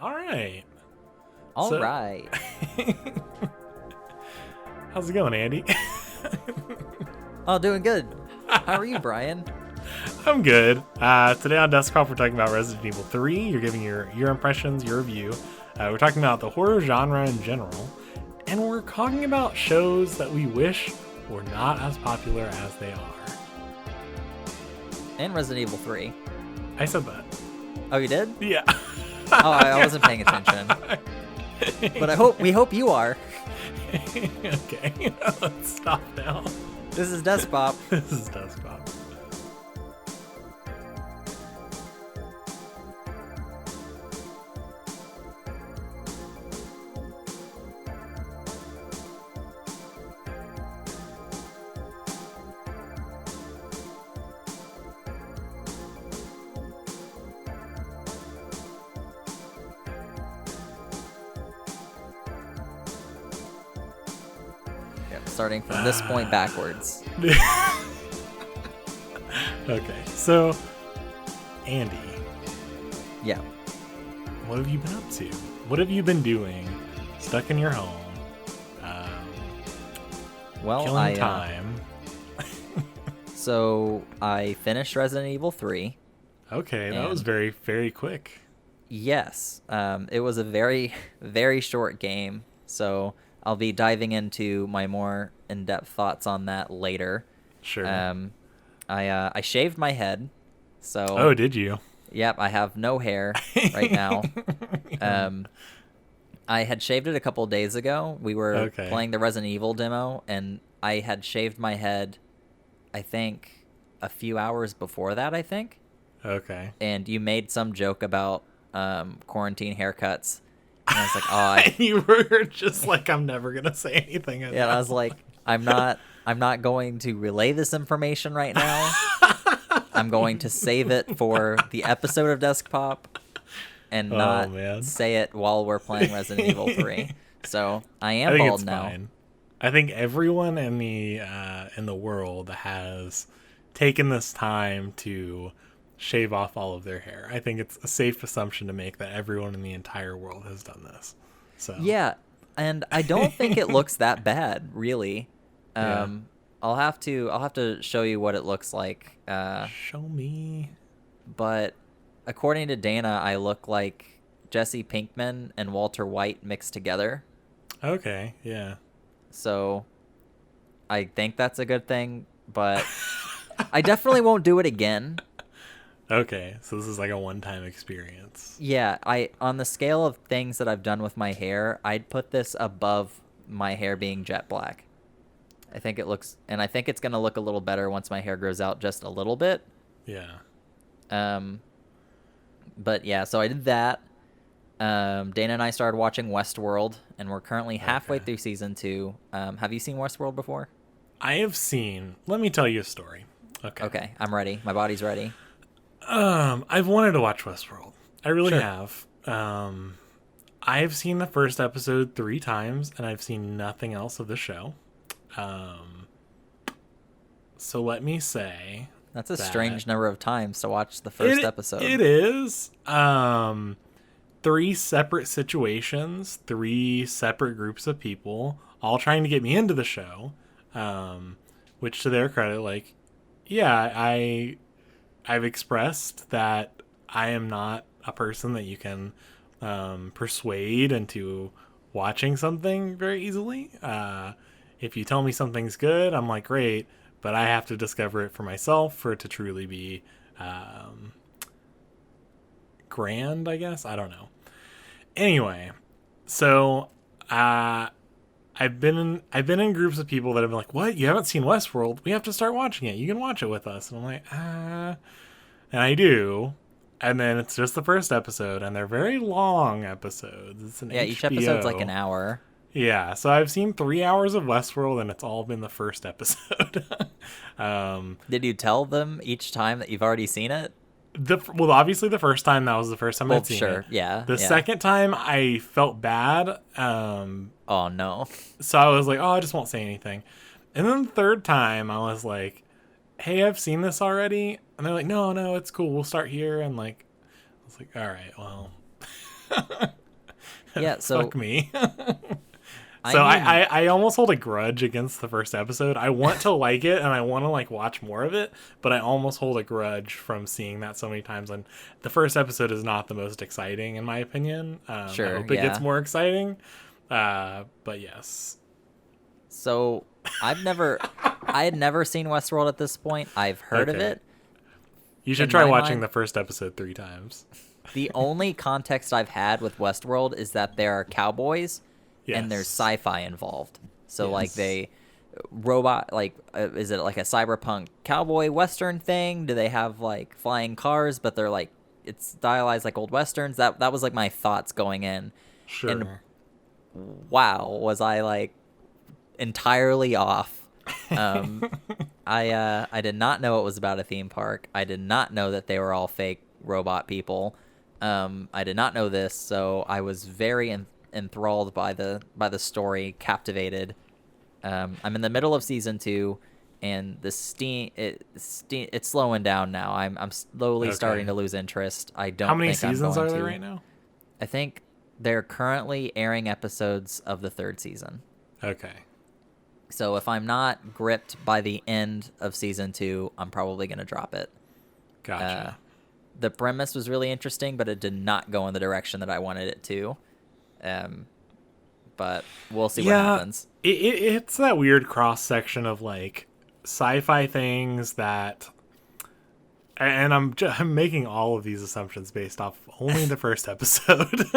All right. All right. How's it going, Andy? Oh, doing good. How are you, Brian? I'm good. Today on Desktop, we're talking about Resident Evil 3. You're giving your impressions, your review. We're talking about the horror genre in general. And we're talking about shows that we wish were not as popular as they are. And Resident Evil 3. I said that. Oh, you did? Yeah. Oh, I wasn't paying attention. But we hope you are. Okay, let's stop now. This is Despop. This is Despop. Starting from this point backwards. Okay, so Andy. Yeah. What have you been up to? What have you been doing? Stuck in your home. Well, killing time. So I finished Resident Evil 3. Okay, that was very, very quick. Yes. It was a very, very short game. So I'll be diving into my more in-depth thoughts on that later. Sure. I shaved my head. So. Oh, did you? Yep, I have no hair right now. I had shaved it a couple days ago. We were playing the Resident Evil demo, and I had shaved my head, I think, a few hours before that, I think. Okay. And you made some joke about quarantine haircuts. And I was like, oh. You were just like, I'm never going to say anything. Yeah, and I was like, I'm not going to relay this information right now. I'm going to save it for the episode of Desktop and not say it while we're playing Resident Evil 3. So I am bald now. Fine. I think everyone in the world has taken this time to shave off all of their hair. I think it's a safe assumption to make that everyone in the entire world has done this. So yeah, and I don't think it looks that bad, really. Yeah. I'll have to show you what it looks like. Show me. But according to Dana, I look like Jesse Pinkman and Walter White mixed together. Okay, yeah. So I think that's a good thing, but I definitely won't do it again. Okay, so this is like a one-time experience. Yeah, on the scale of things that I've done with my hair, I'd put this above my hair being jet black. I think it's going to look a little better once my hair grows out just a little bit. Yeah. But yeah, so I did that. Dana and I started watching Westworld, and we're currently halfway through season 2. Have you seen Westworld before? I have seen. Let me tell you a story. Okay, I'm ready. My body's ready. I've wanted to watch Westworld. I really have. I've seen the first episode 3 times, and I've seen nothing else of the show. So let me say that's a strange number of times to watch the first episode. It is. 3 separate situations, 3 separate groups of people, all trying to get me into the show. Which, to their credit, like, yeah, I've expressed that I am not a person that you can persuade into watching something very easily. If you tell me something's good, I'm like, great, but I have to discover it for myself for it to truly be grand, I guess. I don't know. Anyway, so I've been in groups of people that have been like, what? You haven't seen Westworld? We have to start watching it. You can watch it with us. And I'm like, and I do. And then it's just the first episode, and they're very long episodes. It's an HBO. Each episode's like an hour. Yeah, so I've seen 3 hours of Westworld, and it's all been the first episode. Did you tell them each time that you've already seen it? Well, obviously the first time, that was the first time I'd seen it. Yeah. The second time, I felt bad. Oh, no. So I was like, oh, I just won't say anything. And then the third time, I was like, hey, I've seen this already. And they're like, no, it's cool. We'll start here. And like, I was like, all right, well. Yeah, so Fuck me. I So need I almost hold a grudge against the first episode. I want to like it and I want to like watch more of it, but I almost hold a grudge from seeing that so many times. And the first episode is not the most exciting in my opinion. I sure, hope it gets yeah. more exciting. But yes. So I had never seen Westworld at this point. I've heard of Okay. it. You should In try my watching mind, the first episode 3 times. the only context I've had with Westworld is that there are cowboys and there's Yes. sci-fi involved. So like Yes. they robot like is it like a cyberpunk cowboy western thing? Do they have like flying cars but they're like it's stylized like old westerns? That was like my thoughts going in. And Sure. wow, was I like entirely off. I did not know it was about a theme park. I did not know that they were all fake robot people. I did not know this, so I was very enthralled by the story, captivated. I'm in the middle of season 2, and it's slowing down now. I'm slowly starting to lose interest. I don't How many think I'm seasons going are there to. right now? I think they're currently airing episodes of the 3rd season. Okay. So if I'm not gripped by the end of season 2, I'm probably going to drop it. Gotcha. The premise was really interesting, but it did not go in the direction that I wanted it to. But we'll see what happens. It's that weird cross section of like sci-fi things that, and I'm making all of these assumptions based off only the first episode.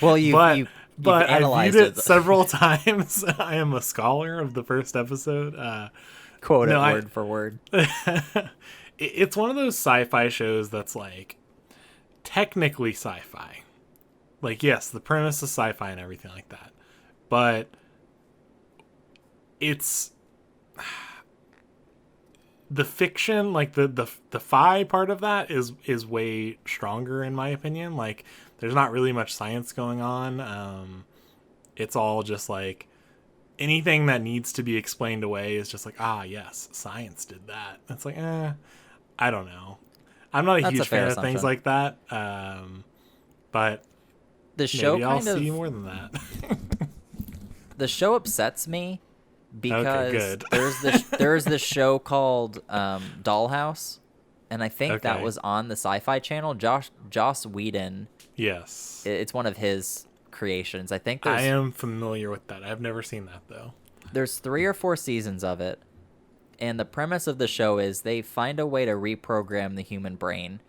Well, but I analyzed viewed it it. several times. I am a scholar of the first episode. Quote no, it word for word. It's one of those sci-fi shows that's like technically sci-fi. Like, yes, the premise is sci-fi and everything like that, but it's the fiction, like the fi part of that is way stronger in my opinion. Like, there's not really much science going on. It's all just like anything that needs to be explained away is just like, ah, yes, science did that. It's like, I don't know. I'm not a That's a huge fair fan of things assumption. like that. But The show maybe I'll kind of see more than that. the show upsets me because good. there's this show called Dollhouse, and I think that Okay. was on the Sci-Fi Channel. Joss Whedon, Yes. it's one of his creations. I think I am familiar with that. I've never seen that though. there's 3 or 4 seasons of it, and the premise of the show is they find a way to reprogram the human brain.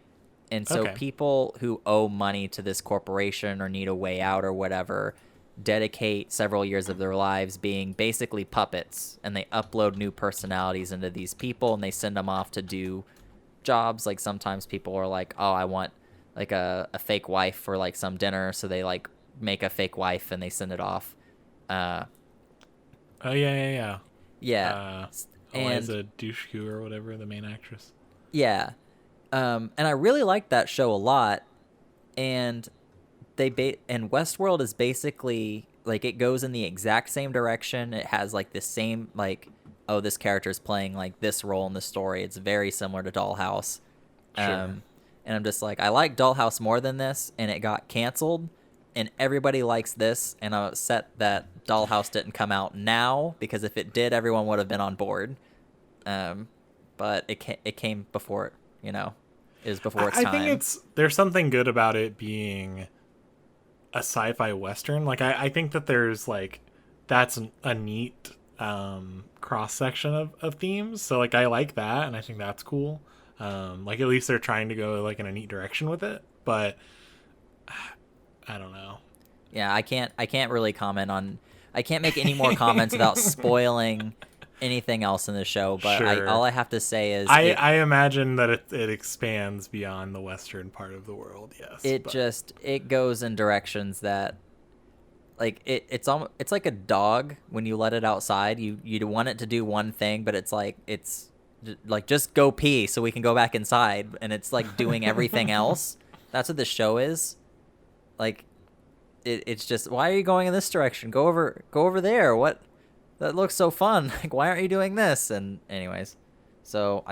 And so Okay. people who owe money to this corporation or need a way out or whatever dedicate several years of their lives being basically puppets, and they upload new personalities into these people and they send them off to do jobs. Like sometimes people are like, oh, I want like a fake wife for like some dinner, so they like make a fake wife and they send it off. Oh yeah. Yeah. Eliza Dushku or whatever, the main actress. Yeah. And I really liked that show a lot. And and Westworld is basically like it goes in the exact same direction. It has like the same like, oh, this character's playing like this role in the story. It's very similar to Dollhouse. Sure. And I'm just like, I like Dollhouse more than this, and it got canceled. And everybody likes this, and I'm upset that Dollhouse didn't come out now, because if it did, everyone would have been on board. But it came before it, it was before its time. I think there's something good about it being a sci-fi western. Like I think that there's like that's a neat cross section of themes. So like I like that, and I think that's cool. Like at least they're trying to go like in a neat direction with it, but I don't know. Yeah, I can't really comment on. I can't make any more comments without spoiling anything else in the show. But Sure. all I have to say is I imagine that it expands beyond the western part of the world. Yes, it goes in directions that, like it's like a dog when you let it outside. You want it to do one thing, but it's like just go pee so we can go back inside, and it's like doing everything else. That's what the show is. Like, it's just, why are you going in this direction? Go over there. What? That looks so fun. Like, why aren't you doing this? And anyways, so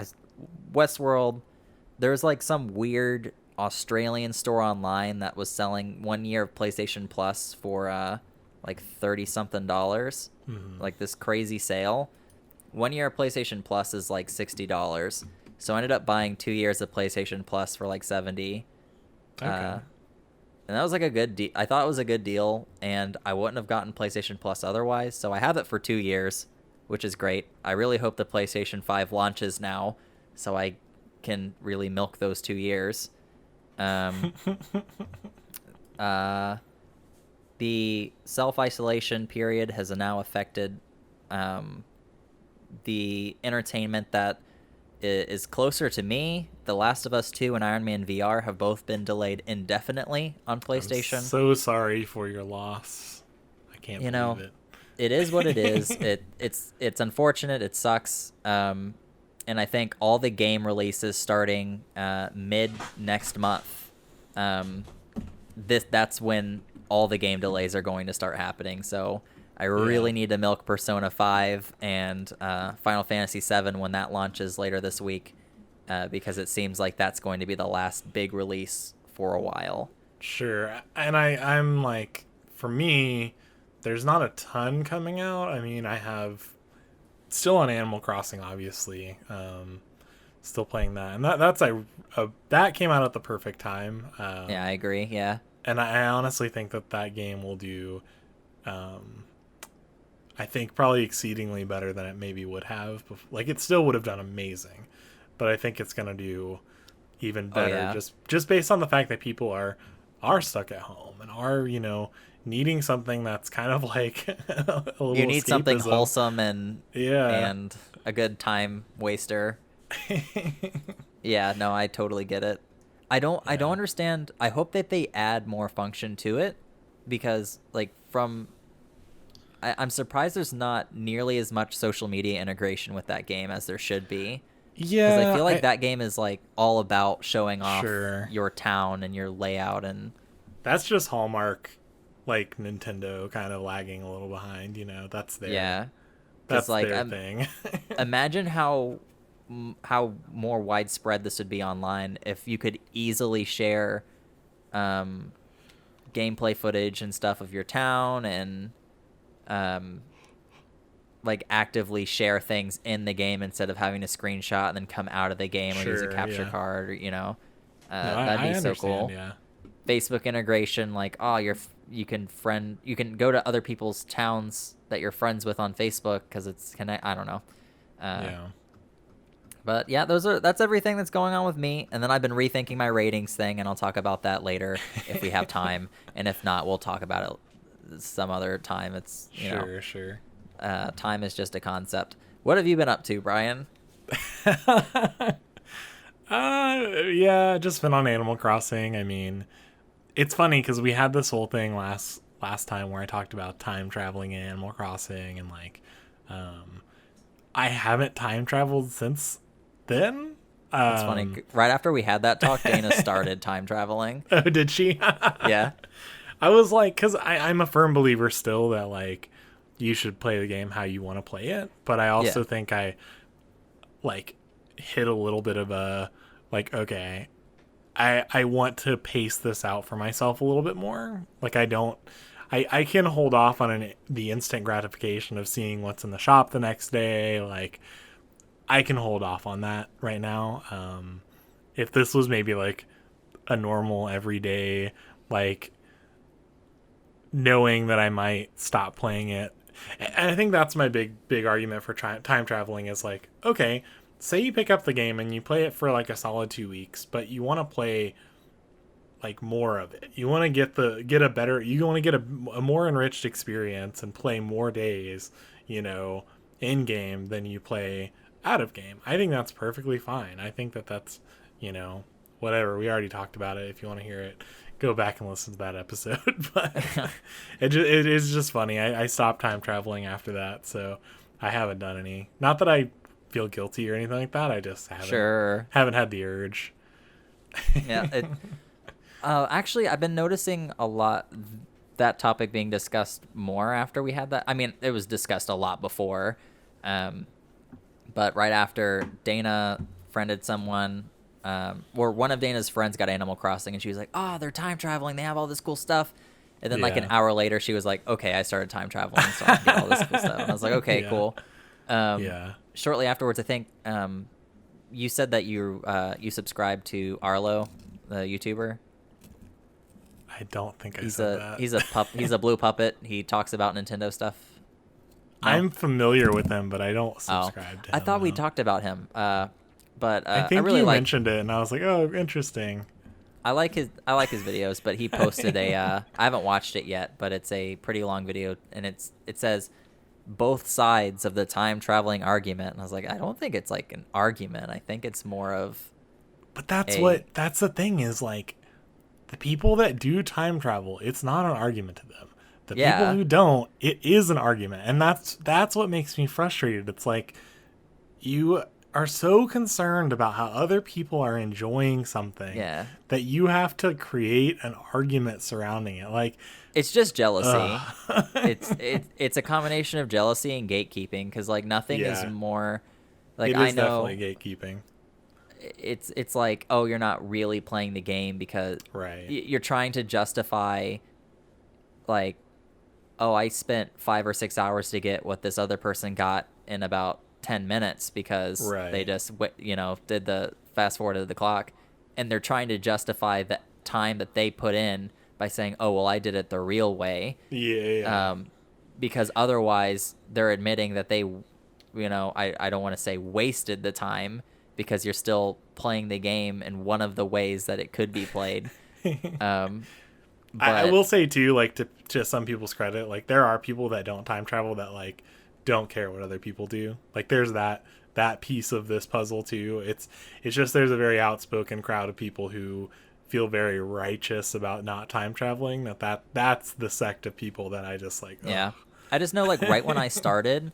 Westworld, there's like some weird Australian store online that was selling 1 year of PlayStation Plus for like $30-something, like this crazy sale. 1 year of PlayStation Plus is like $60, so I ended up buying 2 years of PlayStation Plus for like $70. Okay. And that was like a good I thought it was a good deal, and I wouldn't have gotten PlayStation Plus otherwise, so I have it for 2 years, which is great. I really hope the PlayStation 5 launches now, so I can really milk those 2 years. The self-isolation period has now affected the entertainment that is closer to me. The Last of Us 2 and Iron Man VR have both been delayed indefinitely on PlayStation. I'm so sorry for your loss. I can't believe it. It is what it is. It's unfortunate. It sucks. And I think all the game releases starting mid next month, that's when all the game delays are going to start happening. So I really need to milk Persona 5 and Final Fantasy 7 when that launches later this week, because it seems like that's going to be the last big release for a while. Sure. And I'm like, for me, there's not a ton coming out. I mean, I have still on Animal Crossing, obviously. Still playing that. And that's that came out at the perfect time. Yeah, I agree. Yeah. And I honestly think that game will do, I think, probably exceedingly better than it maybe would have. Like, it still would have done amazing, but I think it's going to do even better just based on the fact that people are stuck at home and are, needing something that's kind of like a little you need escapism. Something wholesome and a good time waster. Yeah, no, I totally get it. I don't understand. I hope that they add more function to it, because like I'm surprised there's not nearly as much social media integration with that game as there should be. Yeah, because I feel like that game is like all about showing off your town and your layout, and that's just Hallmark, like Nintendo kind of lagging a little behind. That's that's like their thing. Imagine how more widespread this would be online if you could easily share gameplay footage and stuff of your town, and like actively share things in the game instead of having to screenshot and then come out of the game or use a capture card, or that'd be so cool. Yeah. Facebook integration, like you can go to other people's towns that you're friends with on Facebook because it's I don't know. But yeah, that's everything that's going on with me. And then I've been rethinking my ratings thing, and I'll talk about that later if we have time. And if not, we'll talk about it some other time. It's sure. Time is just a concept. What have you been up to, Brian? Yeah, just been on Animal Crossing. I mean, it's funny because we had this whole thing last time where I talked about time traveling in Animal Crossing, and like, I haven't time traveled since then. It's funny. Right after we had that talk, Dana started time traveling. Oh, did she? Yeah. I was like, because I'm a firm believer still that like you should play the game how you want to play it, but I also think I like hit a little bit of a like, okay, I want to pace this out for myself a little bit more. Like I can hold off on the instant gratification of seeing what's in the shop the next day. Like, I can hold off on that right now. If this was maybe like a normal everyday, like knowing that I might stop playing it. And I think that's my big argument for time traveling is like, okay, say you pick up the game and you play it for like a solid 2 weeks, but you want to play like more of it. You want to get a more enriched experience and play more days, in game than you play out of game. I think that's perfectly fine. I think that's, whatever. We already talked about it. If you want to hear it, go back and listen to that episode. But it is just funny. I stopped time traveling after that, so I haven't done any. Not that I feel guilty or anything like that. I just haven't had the urge. Yeah. Actually, I've been noticing a lot that topic being discussed more after we had that. I mean, it was discussed a lot before, but right after Dana friended someone where one of Dana's friends got Animal Crossing, and she was like, "Oh, they're time traveling. They have all this cool stuff." And then like an hour later, she was like, "Okay, I started time traveling, so I can get all this cool stuff." And I was like, "Okay, cool." Shortly afterwards, I think you said that you subscribed to Arlo, the YouTuber. I don't think I said that. He's a blue puppet. He talks about Nintendo stuff. No? I'm familiar with him, but I don't subscribe to him. I thought we talked about him. But I think I really you mentioned it, and I was like, "Oh, interesting." I like his videos, but he posted I haven't watched it yet, but it's a pretty long video, and it says both sides of the time traveling argument, and I was like, I don't think it's like an argument. I think it's more of. But that's the thing is, like, the people that do time travel, it's not an argument to them. The people who don't, it is an argument, and that's what makes me frustrated. It's like you are so concerned about how other people are enjoying something that you have to create an argument surrounding it. Like, it's just jealousy. It's a combination of jealousy and gatekeeping, because like nothing is more like, I know definitely gatekeeping. It's like, oh, you're not really playing the game because you're trying to justify, like, oh, I spent 5 or 6 hours to get what this other person got in about 10 minutes because they just did the fast forward of the clock, and they're trying to justify the time that they put in by saying, oh, well, I did it the real way. Because otherwise they're admitting that they, I don't want to say wasted the time, because you're still playing the game in one of the ways that it could be played. But I will say too, like, to some people's credit, like, there are people that don't time travel that like don't care what other people do. Like, there's that piece of this puzzle too. It's just there's a very outspoken crowd of people who feel very righteous about not time traveling. That's the sect of people that I just like. Yeah, I just know, like, right when I started,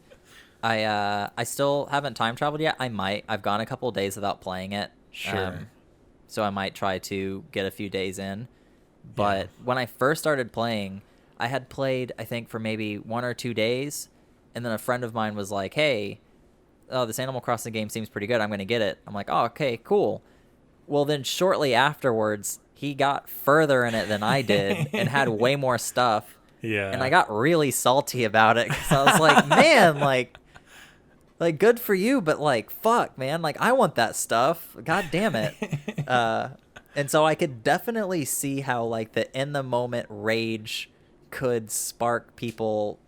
I still haven't time traveled yet. I've gone a couple of days without playing it. So I might try to get a few days in. But when I first started playing, I had played, I think, for maybe 1 or 2 days. And then a friend of mine was like, hey, this Animal Crossing game seems pretty good. I'm going to get it. I'm like, oh, okay, cool. Well, then shortly afterwards, he got further in it than I did and had way more stuff. Yeah. And I got really salty about it, because I was like, man, like good for you, but like, fuck, man, like, I want that stuff. God damn it. And so I could definitely see how, like, the in the moment rage could spark people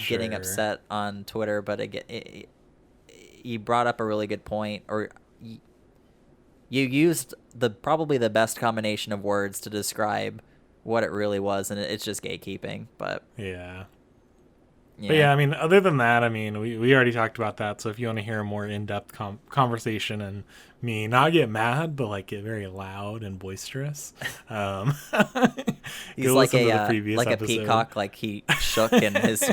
getting upset on Twitter. But again, you brought up a really good point, or you used probably the best combination of words to describe what it really was, and it's just gatekeeping. But but I mean, other than that, I mean, we already talked about that. So if you want to hear a more in-depth conversation and me not get mad, but like get very loud and boisterous, he's like a peacock, like he shook and his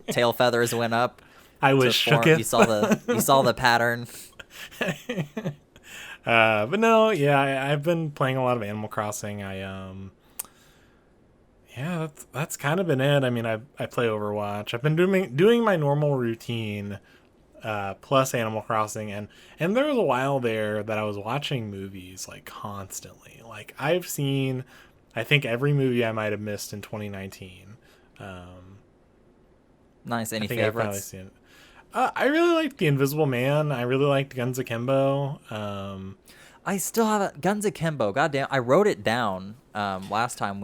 tail feathers went up. I was shooketh. You saw the pattern. But no, I've been playing a lot of Animal Crossing. That's kind of been it. I mean, I play Overwatch. I've been doing my normal routine, plus Animal Crossing, and there was a while there that I was watching movies like constantly. Like, I've seen, I think, every movie I might have missed in 2019. Nice. Any favorites? I really liked The Invisible Man. I really liked Guns Akimbo. I still have Guns Akimbo. Goddamn, I wrote it down last time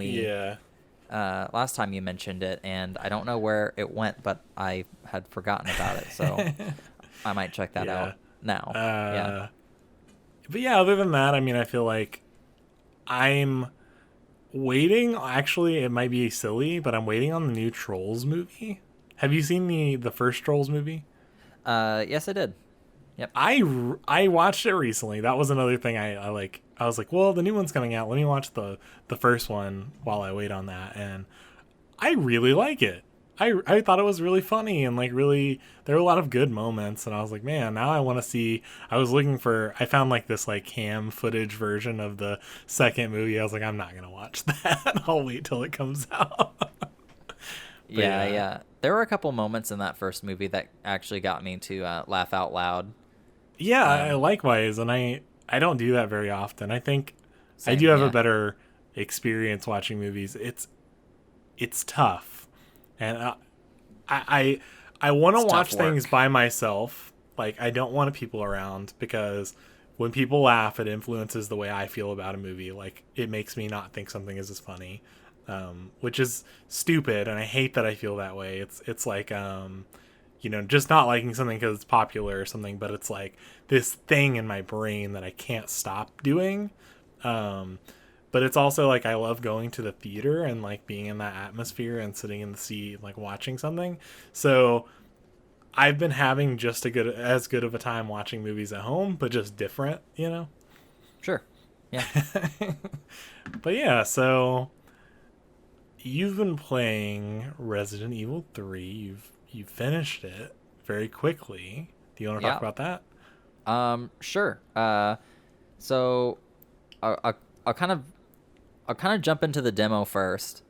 last time you mentioned it, and I don't know where it went, but I had forgotten about it, so I might check that out now. But other than that, I mean, I feel like I'm waiting. Actually, it might be silly, but I'm waiting on the new Trolls movie. Have you seen the first Trolls movie? Yes, I did. Yep. I watched it recently. That was another thing I like. I was like, well, the new one's coming out. Let me watch the first one while I wait on that. And I really like it. I thought it was really funny, and like, really, there were a lot of good moments. And I was like, man, now I want to see. I found like this like cam footage version of the second movie. I was like, I'm not gonna watch that. I'll wait till it comes out. Yeah. There were a couple moments in that first movie that actually got me to laugh out loud. Yeah, likewise. And I don't do that very often. I think I Same, do have a yeah. better experience watching movies. It's tough, and I want to It's tough watch things work. by myself. Like, I don't want people around, because when people laugh, it influences the way I feel about a movie. Like, it makes me not think something is as funny, which is stupid, and I hate that I feel that way. It's like, just not liking something because it's popular or something, but it's like this thing in my brain that I can't stop doing. Um, but it's also like I love going to the theater and like being in that atmosphere and sitting in the seat and like watching something. So I've been having just as good of a time watching movies at home, but just different. Sure. Yeah. But yeah, so you've been playing Resident Evil 3. You've finished it very quickly. Do you want to talk Yeah. about that? Sure. So I'll, I'll, I'll kind of I'll kind of jump into the demo first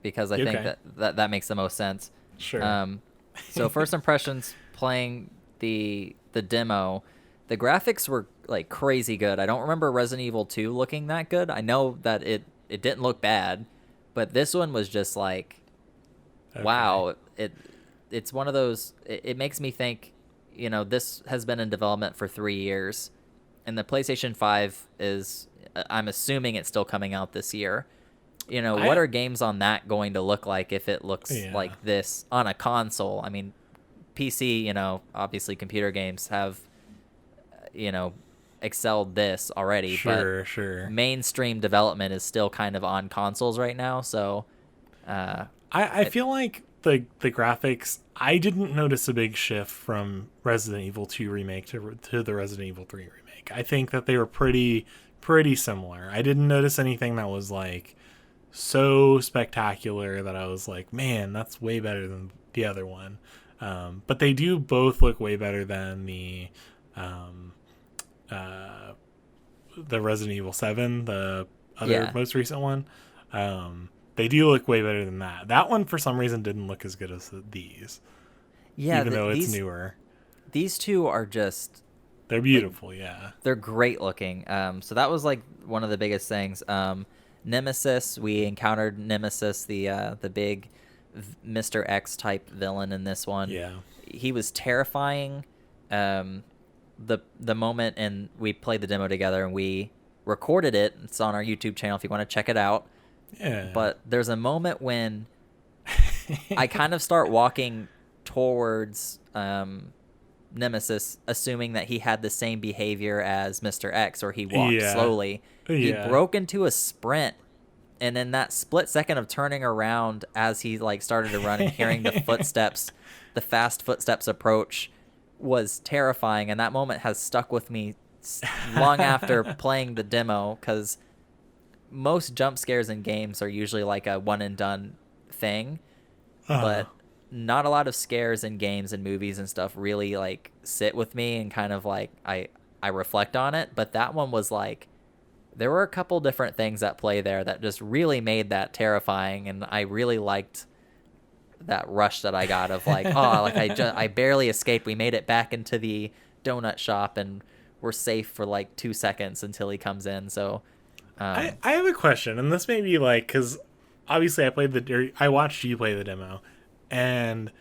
because I think Okay. that makes the most sense. Sure. Um, so first impressions playing the demo, the graphics were like crazy good. I don't remember Resident Evil 2 looking that good. I know that it didn't look bad, but this one was just like, Okay. wow. It's one of those. It makes me think. This has been in development for 3 years, and the PlayStation 5 is. I'm assuming it's still coming out this year. What I are games on that going to look like if it looks Yeah. like this on a console? I mean, PC, obviously computer games have, you know, excelled this already, but Sure, sure. mainstream development is still kind of on consoles right now. So, uh, I it, feel like the graphics, I didn't notice a big shift from Resident Evil 2 remake to the Resident Evil 3 remake. I think that they were pretty similar. I didn't notice anything that was like so spectacular that I was like, man, that's way better than the other one. But they do both look way better than um, uh, the Resident Evil 7, the other yeah, most recent one. They do look way better than that. That one, for some reason, didn't look as good as these, yeah. even though it's newer. These two are just They're like beautiful, yeah. they're great looking. So that was like one of the biggest things. Nemesis, we encountered Nemesis, the big Mr. X type villain in this one. Yeah. He was terrifying. The moment, and we played the demo together and we recorded it. It's on our YouTube channel if you want to check it out. Yeah. But there's a moment when I kind of start walking towards Nemesis, assuming that he had the same behavior as Mr. X, or he walked Yeah. slowly. He Yeah. broke into a sprint, and in that split second of turning around as he like started to run and hearing the footsteps, the fast footsteps approach, was terrifying. And that moment has stuck with me long after playing the demo, because most jump scares in games are usually like a one and done thing, Uh, but not a lot of scares in games and movies and stuff really like sit with me and kind of like I reflect on it. But that one was like, there were a couple different things at play there that just really made that terrifying, and I really liked that rush that I got of like, oh, like I barely escaped. We made it back into the donut shop and we're safe for like 2 seconds until he comes in. So I have a question, and this may be like, because obviously I watched you play the demo, and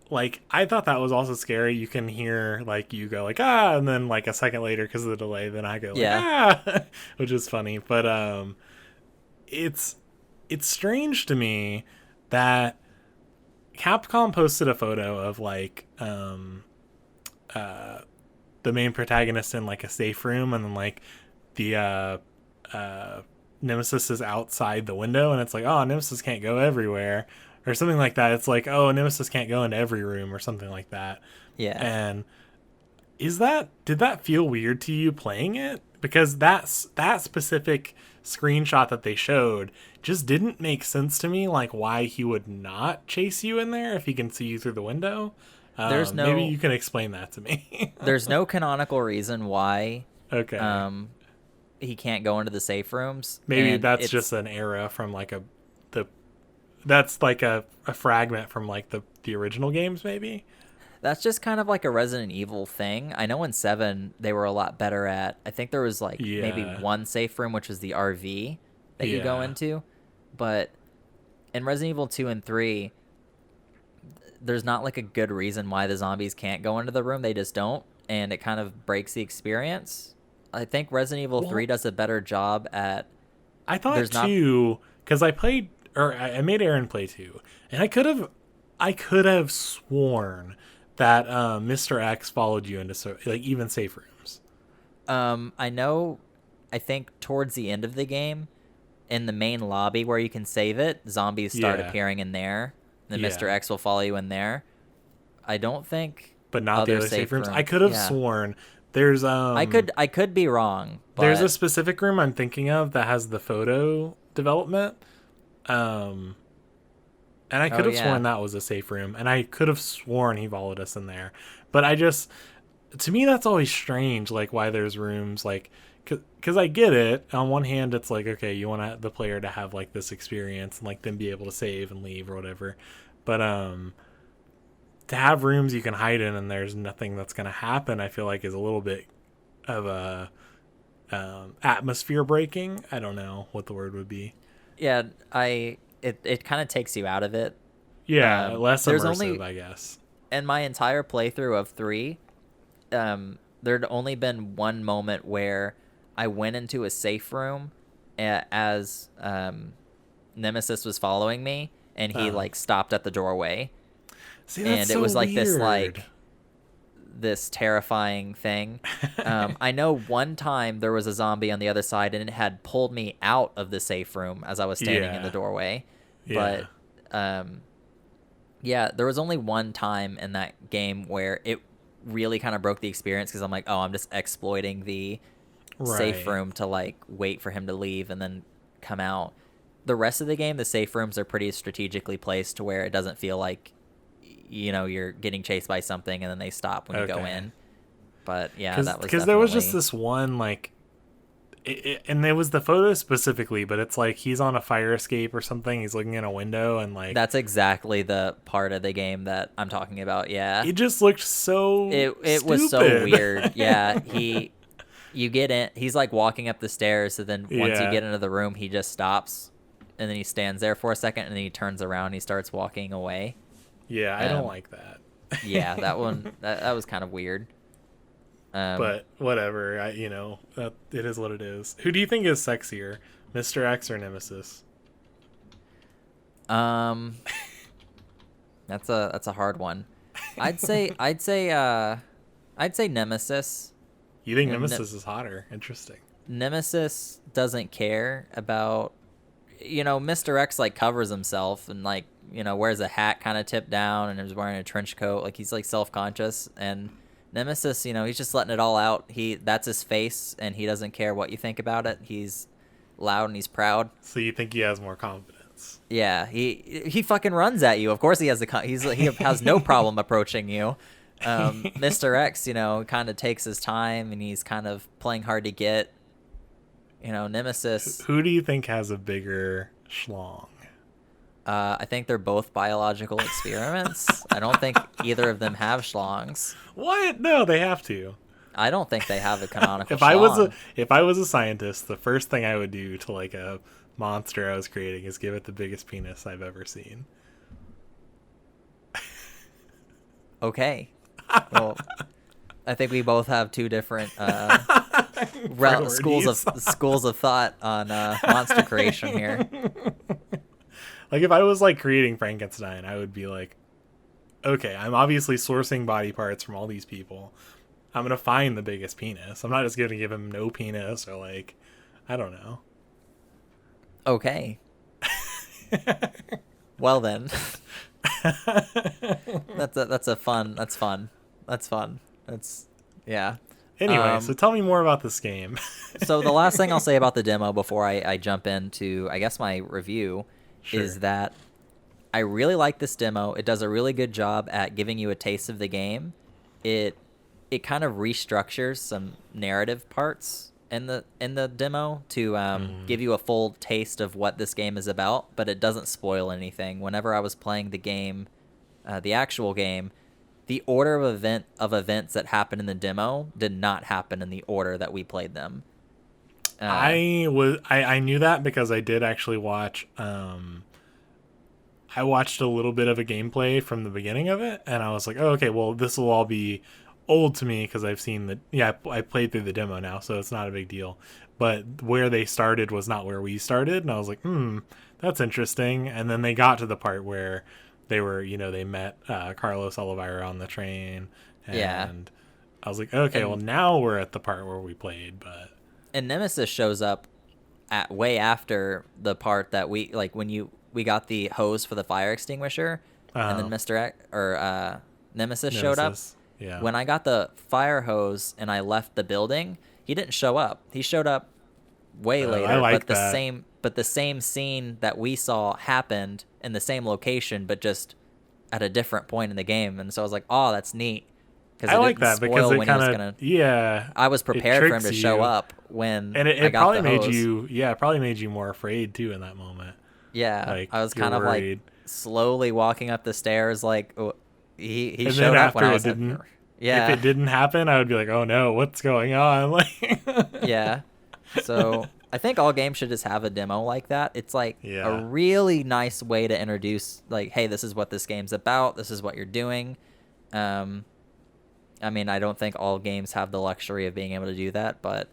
like I thought that was also scary. You can hear like you go like ah, and then like a second later because of the delay, then I go like yeah, ah, which is funny. But it's it's strange to me that Capcom posted a photo of like the main protagonist in like a safe room, and then like the Nemesis is outside the window, and it's like, oh, Nemesis can't go everywhere, or something like that. It's like, oh, Nemesis can't go into every room, or something like that. yeah. And did that feel weird to you playing it? Because that specific screenshot that they showed just didn't make sense to me. Like, why he would not chase you in there if he can see you through the window. There's Maybe no you can explain that to me. there's no canonical reason why Okay. um he can't go into the safe rooms, Maybe and that's just it's an era from like the that's like a fragment from like the original games, maybe. That's just kind of like a Resident Evil thing. I know in 7 they were a lot better at. I think there was like maybe one safe room, which was the RV that you go into, but in Resident Evil 2 and 3, there's not like a good reason why the zombies can't go into the room. They just don't, and it kind of breaks the experience. I think Resident Evil 3 does a better job at. I thought too, because I made Aaron play 2, and I could have sworn that Mr. X followed you into like even safe rooms. I know. I think towards the end of the game, in the main lobby where you can save it, zombies start appearing in there. Then Mr. X will follow you in there. I don't think, but not the other safe rooms. I could have sworn there's I could be wrong. But there's a specific room I'm thinking of that has the photo development. And I could have sworn that was a safe room, and I could have sworn he followed us in there. But to me, that's always strange, like why there's rooms, like, because I get it. On one hand, it's like, okay, you want the player to have like this experience and like them be able to save and leave or whatever. But to have rooms you can hide in and there's nothing that's going to happen, I feel like is a little bit of a atmosphere breaking. I don't know what the word would be. Yeah, It kind of takes you out of it. Yeah, less immersive, I guess. In my entire playthrough of 3, there'd only been one moment where I went into a safe room as Nemesis was following me, and he like stopped at the doorway. See, that's and it was so like weird. this terrifying thing. I know one time there was a zombie on the other side, and it had pulled me out of the safe room as I was standing in the doorway. But there was only one time in that game where it really kind of broke the experience, because I'm like, oh, I'm just exploiting the safe room to like wait for him to leave and then come out. The rest of the game, the safe rooms are pretty strategically placed to where it doesn't feel like, you know, you're getting chased by something and then they stop when you go in. But yeah, that was because there was just this one, like, and it was the photo specifically, but it's like he's on a fire escape or something. He's looking in a window, and like that's exactly the part of the game that I'm talking about. Yeah, it just looked so. It was so weird. Yeah, you get in. He's like walking up the stairs, and then once you get into the room, he just stops, and then he stands there for a second, and then he turns around, and he starts walking away. Yeah, I don't like that. Yeah, that one that was kind of weird. But whatever, it is what it is. Who do you think is sexier, Mr. X or Nemesis? That's a hard one. I'd say Nemesis. You think Nemesis is hotter? Interesting. Nemesis doesn't care about, Mr. X like covers himself and like, wears a hat kind of tipped down and is wearing a trench coat. Like he's like self-conscious, and Nemesis, he's just letting it all out. That's his face, and he doesn't care what you think about it. He's loud and he's proud. So you think he has more confidence? Yeah, he fucking runs at you. Of course he has he has no problem approaching you. Mr. X, kind of takes his time, and he's kind of playing hard to get. Nemesis. Who do you think has a bigger schlong? I think they're both biological experiments. I don't think either of them have schlongs. What? No, they have to. I don't think they have a canonical schlong. If I was a scientist, the first thing I would do to like a monster I was creating is give it the biggest penis I've ever seen. Okay. Well, I think we both have two different schools of thought on monster creation here. Like, if I was, like, creating Frankenstein, I would be like, okay, I'm obviously sourcing body parts from all these people. I'm going to find the biggest penis. I'm not just going to give him no penis or, like, I don't know. Okay. Well, then. That's fun. Yeah. Anyway, so tell me more about this game. So the last thing I'll say about the demo before I jump into, I guess, my review... Sure. Is that I really like this demo. It does a really good job at giving you a taste of the game. It kind of restructures some narrative parts in the demo to give you a full taste of what this game is about, but it doesn't spoil anything. Whenever I was playing the game, the actual game, the order of events that happened in the demo did not happen in the order that we played them. I knew that because I did actually watch. I watched a little bit of a gameplay from the beginning of it, and I was like, oh, okay, well, this will all be old to me because I've seen the I played through the demo now, so it's not a big deal. But where they started was not where we started, and I was like, that's interesting. And then they got to the part where they were, they met Carlos Oliveira on the train, and I was like, okay, well, now we're at the part where we played, but. And Nemesis shows up at way after the part that we like when we got the hose for the fire extinguisher, and then Nemesis showed up. Yeah. When I got the fire hose and I left the building, he didn't show up. He showed up way later. I like but the same scene that we saw happened in the same location, but just at a different point in the game. And so I was like, oh, that's neat. I like that because it kind of I was prepared for him to show up when it got probably the made hose. it probably made you more afraid too in that moment. Yeah, like, I was kind of worried. like slowly walking up the stairs, like he and showed up when I was didn't. Yeah, if it didn't happen, I would be like, oh no, what's going on? Like, yeah. So I think all games should just have a demo like that. It's like a really nice way to introduce, like, hey, this is what this game's about. This is what you're doing. I mean, I don't think all games have the luxury of being able to do that, but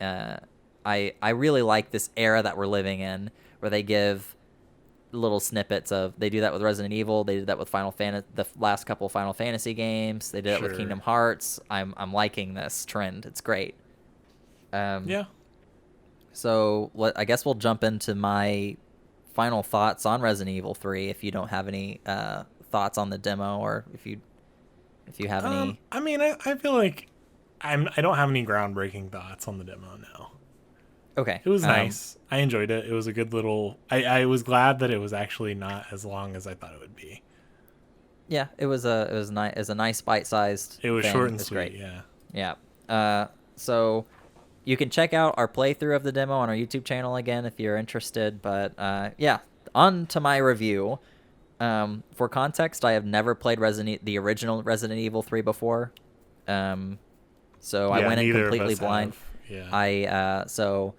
I really like this era that we're living in, where they give little snippets of. They do that with Resident Evil. They did that with the last couple of Final Fantasy games. They did it with Kingdom Hearts. I'm liking this trend. It's great. Yeah. So I guess we'll jump into my final thoughts on Resident Evil 3. If you don't have any thoughts on the demo, or if you have any. I mean, I feel like I don't have any groundbreaking thoughts on the demo now. Okay. It was nice. I enjoyed it. It was a good little. I was glad that it was actually not as long as I thought it would be. Yeah, it was a nice bite-sized. It was thing. short and It was sweet. great. Yeah. Yeah. So you can check out our playthrough of the demo on our YouTube channel again if you're interested. But yeah, on to my review. For context, I have never played the original Resident Evil 3 before. So I went in completely blind. Yeah. So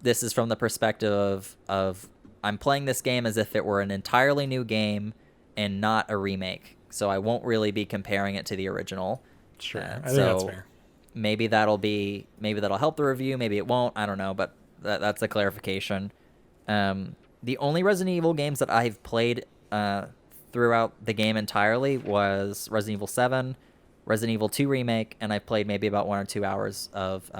this is from the perspective of I'm playing this game as if it were an entirely new game and not a remake. So I won't really be comparing it to the original. Sure. I think that's fair. Maybe that'll help the review. Maybe it won't. I don't know, but that's a clarification. The only Resident Evil games that I've played throughout the game entirely was Resident Evil 7, Resident Evil 2 Remake, and I played maybe about 1 or 2 hours of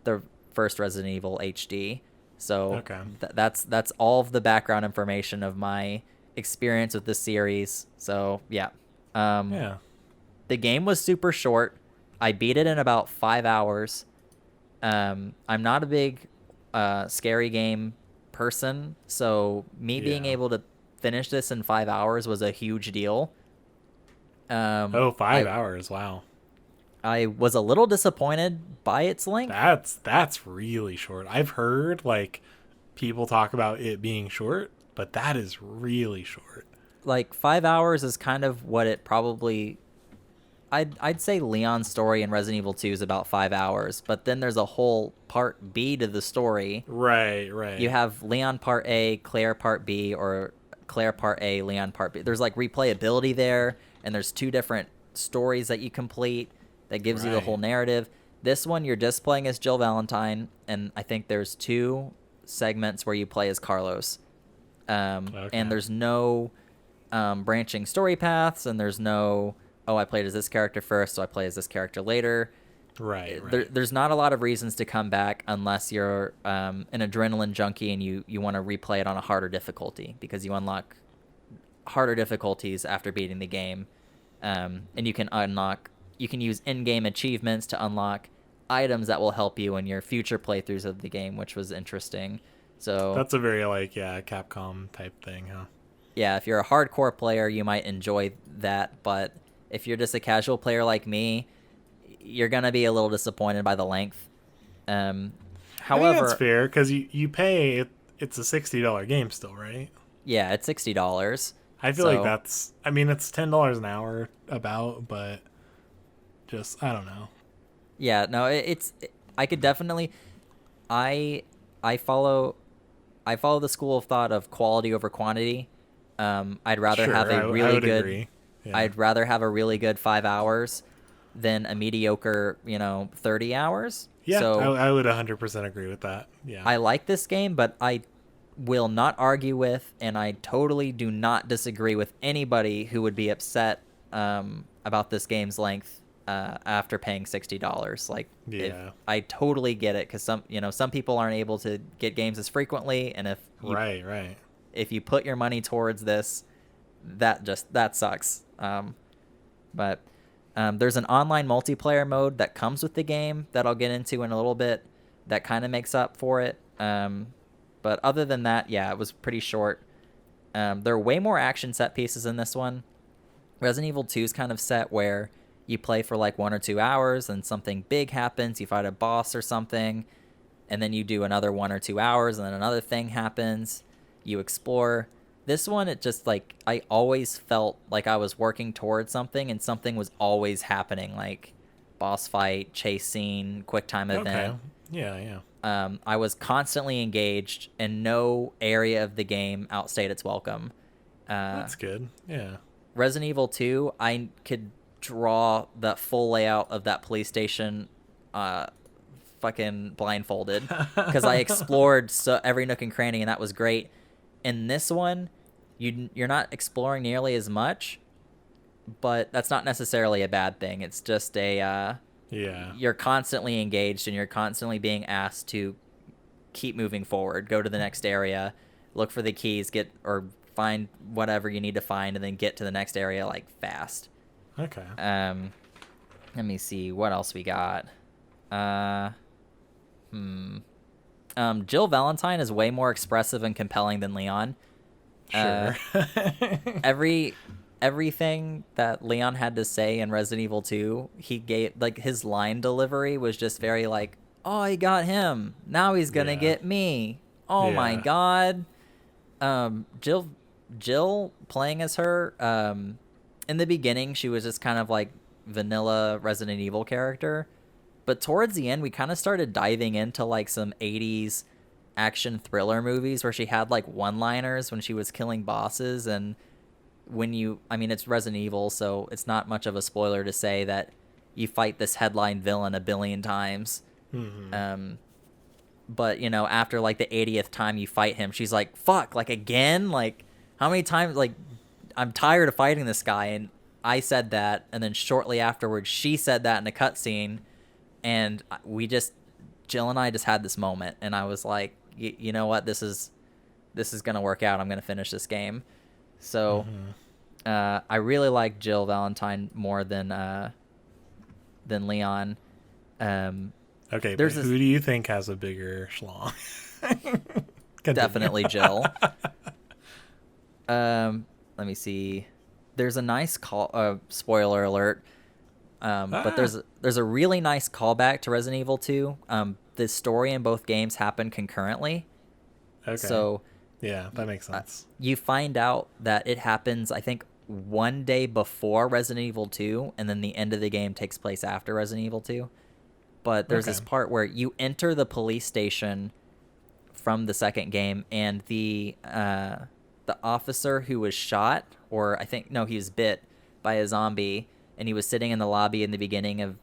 the first Resident Evil HD. So that's all of the background information of my experience with this series. So yeah. The game was super short. I beat it in about 5 hours. I'm not a big scary game person, so being able to finish this in 5 hours was a huge deal. 5 hours! Wow. I was a little disappointed by its length. That's really short. I've heard like people talk about it being short, but that is really short. Like 5 hours is kind of what it probably. I'd say Leon's story in Resident Evil 2 is about 5 hours, but then there's a whole part B to the story. Right. You have Leon part A, Claire part B, or Claire part A, Leon part B. There's like replayability there, and there's 2 different stories that you complete that gives you the whole narrative. This one, you're just playing as Jill Valentine, and I think there's 2 segments where you play as Carlos. And there's no branching story paths, and there's no, I played as this character first, so I play as this character later. Right. There's not a lot of reasons to come back unless you're an adrenaline junkie and you want to replay it on a harder difficulty, because you unlock harder difficulties after beating the game. And you can use in-game achievements to unlock items that will help you in your future playthroughs of the game, which was interesting. So that's a very Capcom type thing, huh? Yeah, if you're a hardcore player, you might enjoy that, but if you're just a casual player like me, you're gonna be a little disappointed by the length. However, I think that's fair because you pay. It's a $60 game still, right? Yeah, it's $60. I feel like So that's. I mean, it's $10 an hour but just I don't know. yeah, no, I could definitely I I follow the school of thought of quality over quantity. I'd rather have Sure, a I really would good agree. Yeah. I'd rather have a really good 5 hours than a mediocre, 30 hours. Yeah, So I would 100% agree with that. Yeah. I like this game, but I will not argue with, and I totally do not disagree with anybody who would be upset about this game's length after paying $60. Like, if Yeah. I totally get it, because some people aren't able to get games as frequently, and Right. if you put your money towards this, that sucks. But there's an online multiplayer mode that comes with the game that I'll get into in a little bit that kind of makes up for it. But other than that, yeah, it was pretty short. There are way more action set pieces in this one. Resident Evil 2 is kind of set where you play for like 1 or 2 hours and something big happens. You fight a boss or something, and then you do another 1 or 2 hours, and then another thing happens. You explore. This one, it just like I always felt like I was working towards something, and something was always happening, like boss fight, chase scene, quick time event. Okay. Yeah. I was constantly engaged, and no area of the game outstayed its welcome. That's good. Yeah. Resident Evil 2, I could draw the full layout of that police station fucking blindfolded because I explored every nook and cranny, and that was great. In this one, you're not exploring nearly as much, but that's not necessarily a bad thing. It's just Yeah. you're constantly engaged, and you're constantly being asked to keep moving forward, go to the next area, look for the keys, find whatever you need to find, and then get to the next area like fast. Okay. Let me see what else we got. Jill Valentine is way more expressive and compelling than Leon. Sure. Everything that Leon had to say in Resident Evil 2, he gave, like, his line delivery was just very like, oh, I got him, now he's gonna get me, oh my god. Jill playing as her, in the beginning she was just kind of like vanilla Resident Evil character, but towards the end we kind of started diving into like some 80s action thriller movies where she had like one-liners when she was killing bosses. And it's Resident Evil, so it's not much of a spoiler to say that you fight this headline villain a billion times. Mm-hmm. But after like the 80th time you fight him, she's like, fuck, like again, like how many times, like I'm tired of fighting this guy. And I said that, and then shortly afterwards she said that in a cutscene, and Jill and I just had this moment, and I was like, you know what, this is gonna work out, I'm gonna finish this game. So I really like Jill Valentine more than Leon. Okay, but who do you think has a bigger schlong? Definitely Jill. Let me see. There's a nice spoiler alert. But there's a really nice callback to Resident Evil 2. The story in both games happen concurrently. Okay. So yeah, that makes sense. You find out that it happens, I think, one day before Resident Evil 2, and then the end of the game takes place after Resident Evil 2. But there's this part where you enter the police station from the second game, and the officer who was shot, or I think, no, he was bit by a zombie, and he was sitting in the lobby in the beginning of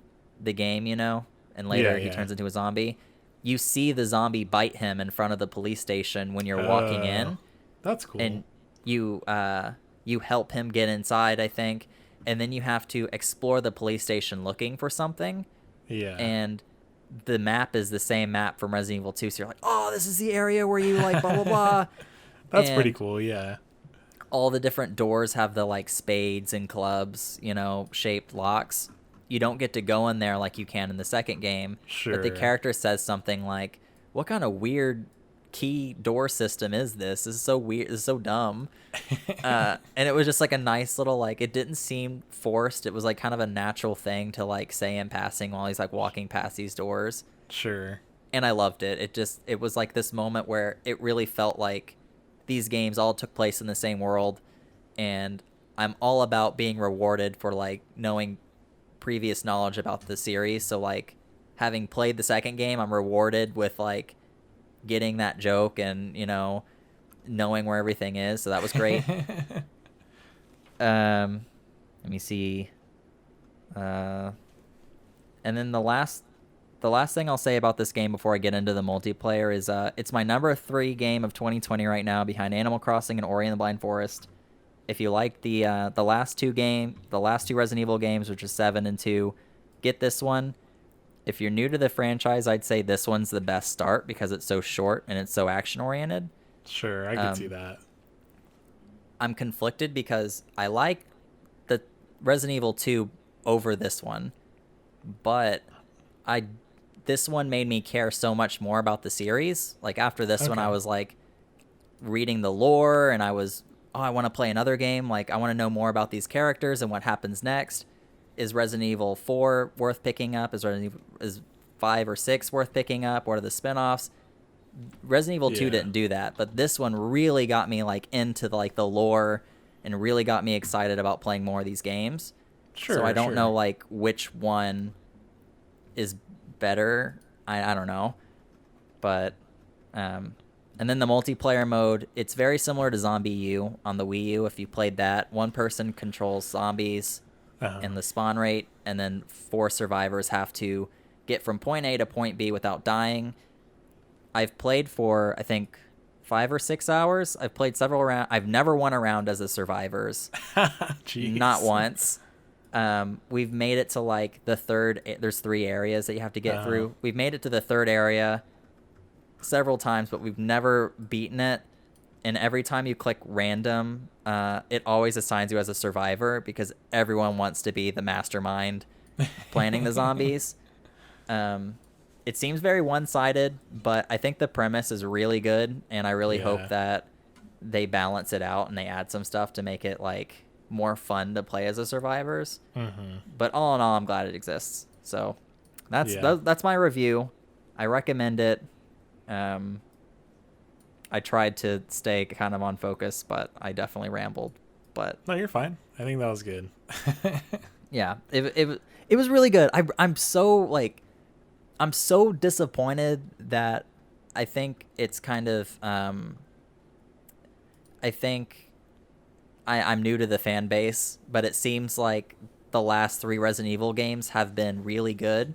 the game, and later he turns into a zombie. You see the zombie bite him in front of the police station when you're walking in. That's cool. And you help him get inside, I think, and then you have to explore the police station looking for something. Yeah. And the map is the same map from Resident Evil 2, so you're like, oh, this is the area where you like blah blah blah. That's pretty cool. Yeah. All the different doors have the like spades and clubs, shaped locks. You don't get to go in there like you can in the second game. Sure. But the character says something like, what kind of weird key door system is this? This is so weird. This is so dumb. And it was just like a nice little, like, it didn't seem forced. It was like kind of a natural thing to like say in passing while he's like walking past these doors. Sure. And I loved it. It was like this moment where it really felt like these games all took place in the same world, and I'm all about being rewarded for like knowing previous knowledge about the series. So like having played the second game, I'm rewarded with like getting that joke and, you know, knowing where everything is. So that was great. Let me see. And then the last thing I'll say about this game before I get into the multiplayer is it's my number 3 game of 2020 right now, behind Animal Crossing and Ori and the Blind Forest. If you like the last two Resident Evil games, which is 7 and 2, get this one. If you're new to the franchise, I'd say this one's the best start because it's so short and it's so action oriented. Sure, I can see that. I'm conflicted because I like the Resident Evil 2 over this one, but this one made me care so much more about the series. Like after this one, I was like reading the lore and I want to play another game. Like I want to know more about these characters and what happens next. Is Resident Evil 4 worth picking up? Is 5 or 6 worth picking up? What are the spinoffs? Resident Evil 2 didn't do that, but this one really got me like into the lore and really got me excited about playing more of these games. Sure. So I don't know like which one is better. I don't know. But and then the multiplayer mode, it's very similar to Zombie U on the Wii U. If you played that, one person controls zombies and the spawn rate, and then 4 survivors have to get from point A to point B without dying. I've played for, I think, 5 or 6 hours. I've played several rounds. I've never won a round as a survivors. Jeez. Not once. We've made it to like the third. There's 3 areas that you have to get through. We've made it to the 3rd area several times, but we've never beaten it. And every time you click random, it always assigns you as a survivor because everyone wants to be the mastermind planning the zombies. It seems very one-sided, but I think the premise is really good, and I really hope that they balance it out and they add some stuff to make it like more fun to play as a survivors. But all in all, I'm glad it exists. So that's my review. I recommend it. I tried to stay kind of on focus, but I definitely rambled. But no, you're fine. I think that was good. Yeah, it was really good. I'm so disappointed that I think it's kind of I think I'm new to the fan base, but it seems like the last 3 Resident Evil games have been really good,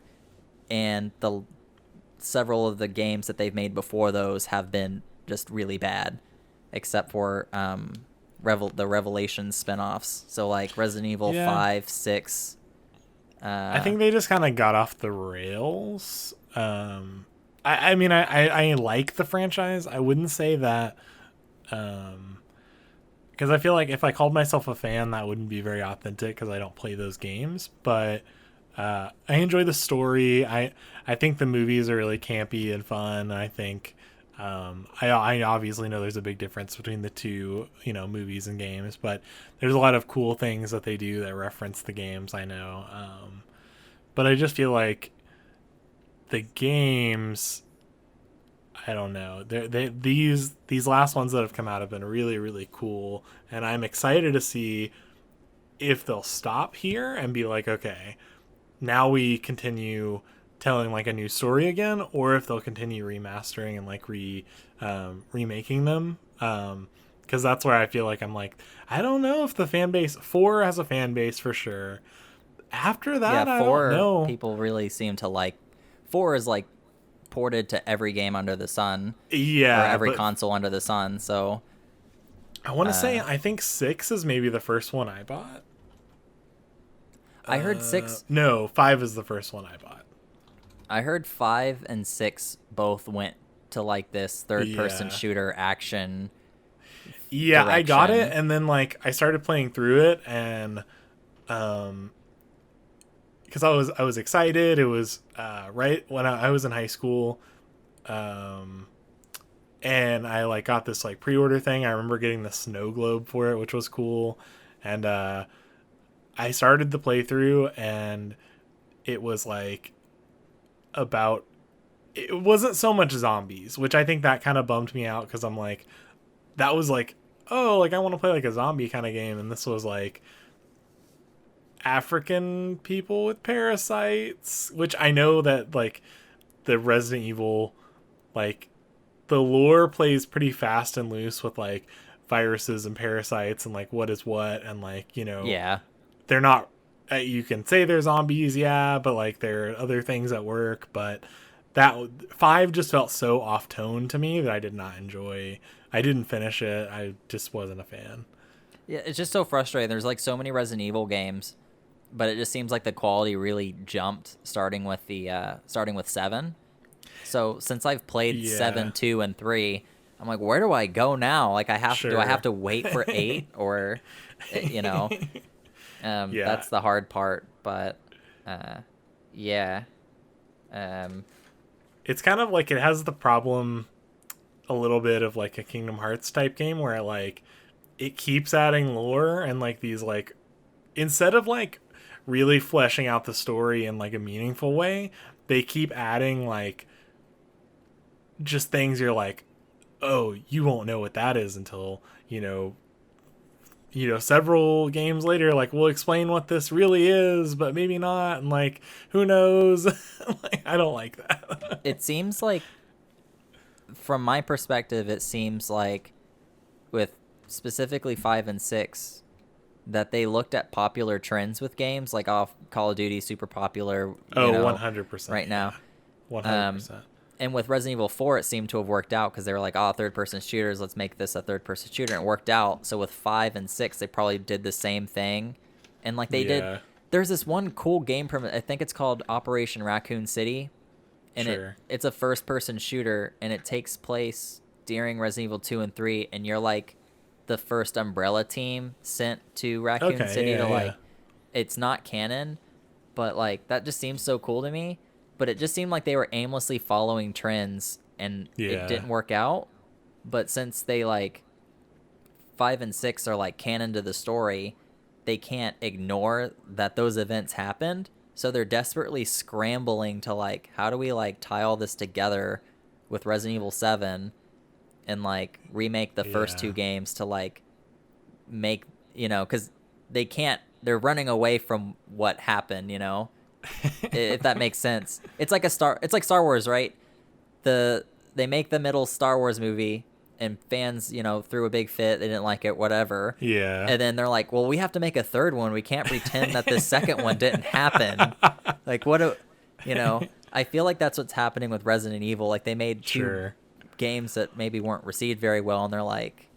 and several of the games that they've made before those have been just really bad, except for the Revelations spinoffs. So like Resident Evil 5, 6. I think they just kind of got off the rails. I mean, I like the franchise. I wouldn't say that, because I feel like if I called myself a fan, that wouldn't be very authentic because I don't play those games. But I enjoy the story. I think the movies are really campy and fun. I think I obviously know there's a big difference between the two, movies and games, but there's a lot of cool things that they do that reference the games. I know, but I just feel like the games, I don't know. These last ones that have come out have been really, really cool, and I'm excited to see if they'll stop here and be like, okay, now we continue telling like a new story again, or if they'll continue remastering and like remaking them. Because that's where I feel like I'm like, I don't know if the fan base 4 has a fan base for sure. After that, I don't know. People really seem to like 4 is like ported to every game under the sun. Yeah, or every console under the sun. So I want to say I think 6 is maybe the first one I bought. I heard 6. No, 5 is the first one I bought. I heard 5 and 6 both went to like this third-person shooter action. Yeah, direction. I got it, and then like I started playing through it, and because I was excited. It was right when I was in high school, and I like got this like pre-order thing. I remember getting the snow globe for it, which was cool, and I started the playthrough, and it was like it wasn't so much zombies, which I think that kind of bummed me out because I'm like, that was like oh, like I want to play like a zombie kind of game, and this was like African people with parasites, which I know that like the Resident Evil, like the lore plays pretty fast and loose with like viruses and parasites and like what is what, and like, you know, Yeah. they're not, you can say they're zombies, yeah, but like there are other things at work. But that 5 just felt so off tone to me that I did not enjoy. I didn't finish it. I just wasn't a fan. Yeah, it's just so frustrating. There's like so many Resident Evil games, but it just seems like the quality really jumped starting with 7. So since I've played 7, 2, and 3, I'm like, where do I go now? Like, do I have to wait for 8 or, you know, that's the hard part. But yeah, it's kind of like it has the problem a little bit of like a Kingdom Hearts type game where like it keeps adding lore and like these like, instead of like really fleshing out the story in like a meaningful way, they keep adding like just things you're like, oh, you won't know what that is until, several games later, like we'll explain what this really is, but maybe not, and like who knows. Like, I don't like that. It seems like, from my perspective, it seems like with specifically 5 and 6 that they looked at popular trends with games, like Call of Duty super popular. 100% right now. 100%. And with Resident Evil 4, it seemed to have worked out because they were like, third-person shooters, let's make this a third-person shooter. And it worked out. So with 5 and 6, they probably did the same thing. And like they did, there's this one cool game from, I think it's called Operation Raccoon City. And it's a first-person shooter, and it takes place during Resident Evil 2 and 3, and you're like the first Umbrella team sent to Raccoon City to like, it's not canon, but like that just seems so cool to me. But it just seemed like they were aimlessly following trends, and it didn't work out. But since they like 5 and 6 are like canon to the story, they can't ignore that those events happened. So they're desperately scrambling to like, how do we like tie all this together with Resident Evil 7 and like remake the first 2 games to like make, because they're running away from what happened, if that makes sense. It's like Star Wars, right? They make the middle Star Wars movie, and fans, threw a big fit. They didn't like it, whatever. Yeah. And then they're like, well, we have to make a third one. We can't pretend that the second one didn't happen. Like, I feel like that's what's happening with Resident Evil. Like, they made 2 games that maybe weren't received very well, and they're like,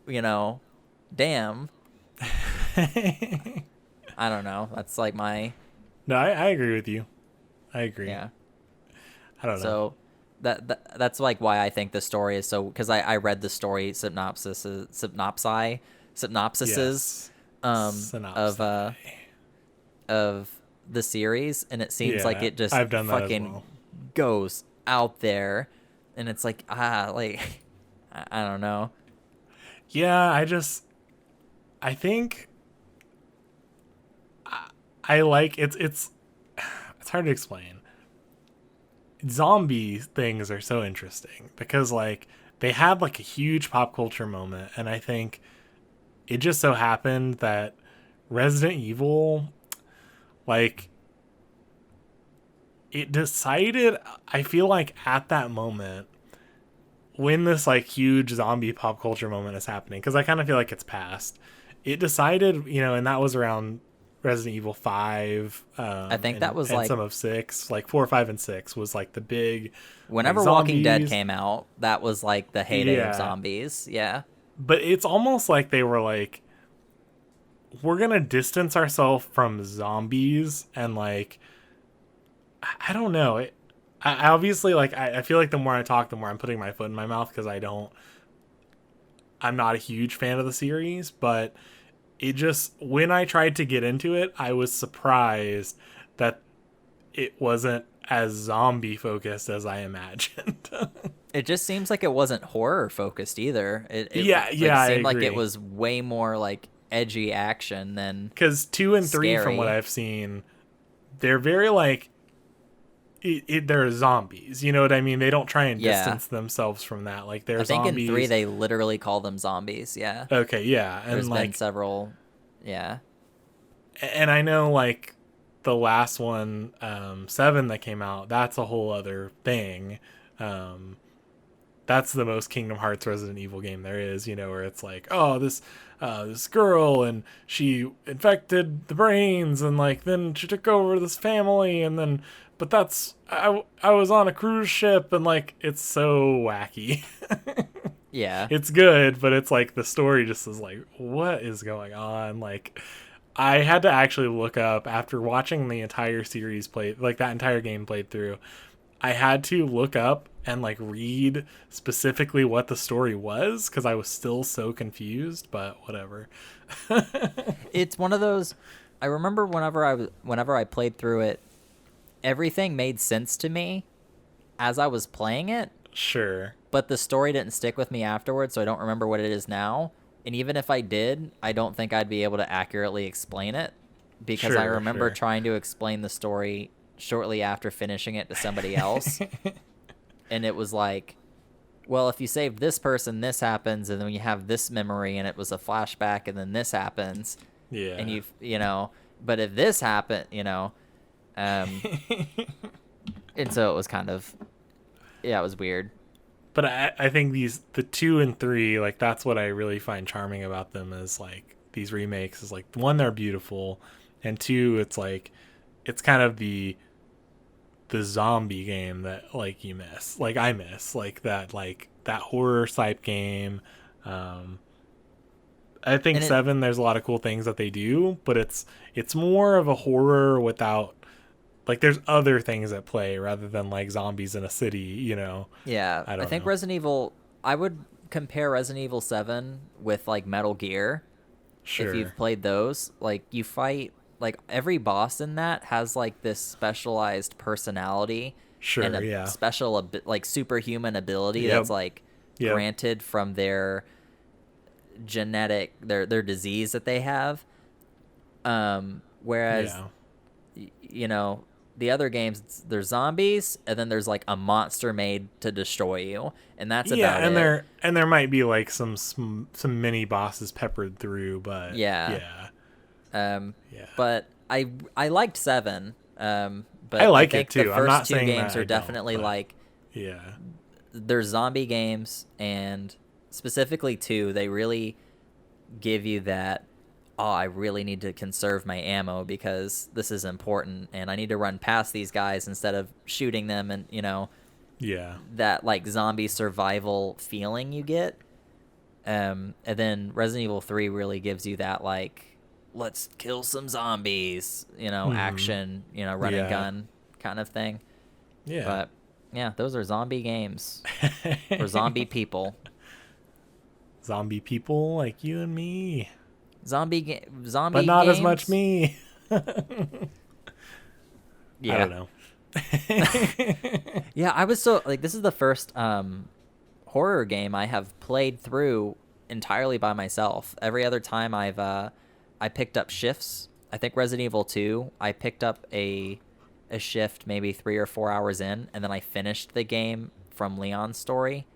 damn. I don't know. That's like my... No, I agree with you. I agree. Yeah. I don't know. So that's like why I think the story is so, because I read the story synopsises of the series, and it seems like it just fucking goes out there, and it's like I don't know. Yeah, I think I like it's hard to explain. Zombie things are so interesting because like they had like a huge pop culture moment, and I think it just so happened that Resident Evil, like, it decided, I feel like at that moment when this like huge zombie pop culture moment is happening, because I kind of feel like it's past, it decided, and that was around Resident Evil 5. I think that was and like some of 6, like 4, 5, and 6 was like the big. Whenever like, Walking Dead came out, that was like the heyday of zombies. Yeah. But it's almost like they were like, we're gonna distance ourselves from zombies, and like, I don't know. I obviously like I feel like the more I talk, the more I'm putting my foot in my mouth because I'm not a huge fan of the series, but it just, when I tried to get into it, I was surprised that it wasn't as zombie focused as I imagined. It just seems like it wasn't horror focused either. It seemed like it was way more like edgy action than, because 2 and 3, scary. from what I've seen, they're very like, they're zombies. You know what I mean? They don't try and Yeah. distance themselves from that. Like they're I think zombies. in 3 they literally call them zombies. Yeah. Okay, yeah, and There's like been several. Yeah. and I know like the last one, 7 that came out. That's a whole other thing. Um, that's the most Kingdom Hearts Resident Evil game there is. You know, where it's like, oh, this girl and she infected the brains and like then she took over this family and then but that's I was on a cruise ship and like it's so wacky. Yeah. It's good, but it's like the story just is like, what is going on? Like I had to actually look up after watching the entire series played, like that entire game played through. I had to look up and like read specifically what the story was because I was still so confused, but whatever. It's one of those. I remember whenever I played through it, everything made sense to me as I was playing it, Sure. but the story didn't stick with me afterwards, so I don't remember what it is now. And even if I did, I don't think I'd be able to accurately explain it because I remember trying to explain the story shortly after finishing it to somebody else. And it was like, well, if you save this person, this happens, and then you have this memory, and it was a flashback, and then this happens. Yeah. And but if this happened, and so it was kind of, yeah, it was weird. But I think the 2 and 3, like that's what I really find charming about them is like these remakes is like one, they're beautiful, and 2, it's like it's kind of the zombie game that like you miss, like I miss, like that horror type game. I think 7, there's a lot of cool things that they do, but it's more of a horror without like there's other things at play rather than like zombies in a city, you know. Yeah, I think Resident Evil, I would compare Resident Evil 7 with like Metal Gear. Sure. If you've played those, like you fight, like every boss in that has like this specialized personality. Sure, and a special like superhuman ability that's like granted from their genetic, their disease that they have. Whereas the other games, there's zombies, and then there's like a monster made to destroy you, and that's about it. And there might be like some mini bosses peppered through, but But I liked 7. But I like think it too. The I'm not first 2 saying games that are definitely like they're zombie games, and specifically 2, they really give you that. Oh, I really need to conserve my ammo because this is important, and I need to run past these guys instead of shooting them, and that like zombie survival feeling you get. And then Resident Evil 3 really gives you that like, let's kill some zombies, action, run and gun kind of thing. Yeah. But yeah, those are zombie games for zombie people. Zombie people like you and me. Zombie but not games? As much me. Yeah. I don't know. Yeah, I was so like, this is the first horror game I have played through entirely by myself. Every other time I picked up shifts. I think Resident Evil 2, I picked up a shift maybe 3 or 4 hours in, and then I finished the game from Leon's story.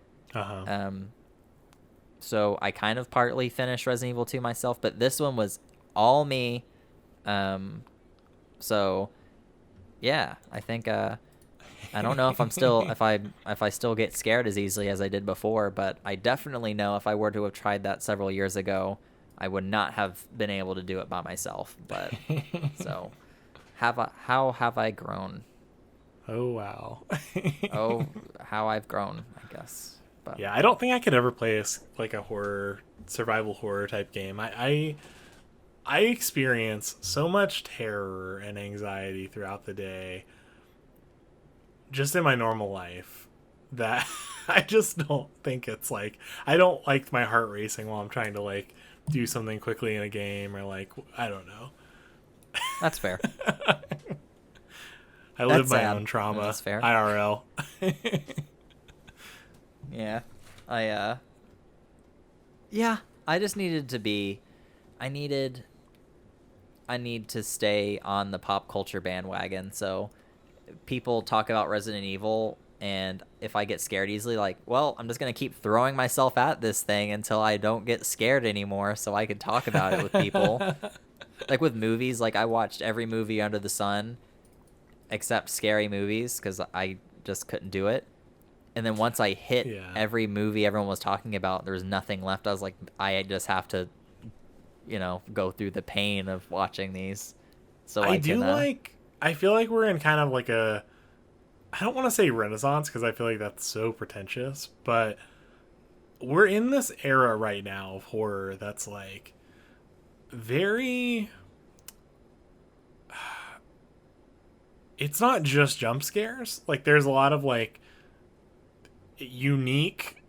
So I kind of partly finished Resident Evil 2 myself, but this one was all me. So yeah, I think I don't know if I'm still if I still get scared as easily as I did before, but I definitely know if I were to have tried that several years ago, I would not have been able to do it by myself. But so how have I grown? Oh wow. Oh, how I've grown, I guess. But yeah, I don't think I could ever play a survival horror type game. I experience so much terror and anxiety throughout the day just in my normal life that I just don't think it's like, I don't like my heart racing while I'm trying to like do something quickly in a game, or like, I don't know. That's fair. I live my own trauma. That's fair. IRL. Yeah. I just needed to be, I need to stay on the pop culture bandwagon. So people talk about Resident Evil, and if I get scared easily, like, well, I'm just going to keep throwing myself at this thing until I don't get scared anymore so I can talk about it with people. Like with movies, like I watched every movie under the sun except scary movies because I just couldn't do it. And then once I hit every movie everyone was talking about, there was nothing left. I was like, I just have to, go through the pain of watching these. So I feel like we're in kind of like I don't want to say renaissance because I feel like that's so pretentious, but we're in this era right now of horror that's like very, it's not just jump scares. Like there's a lot of like unique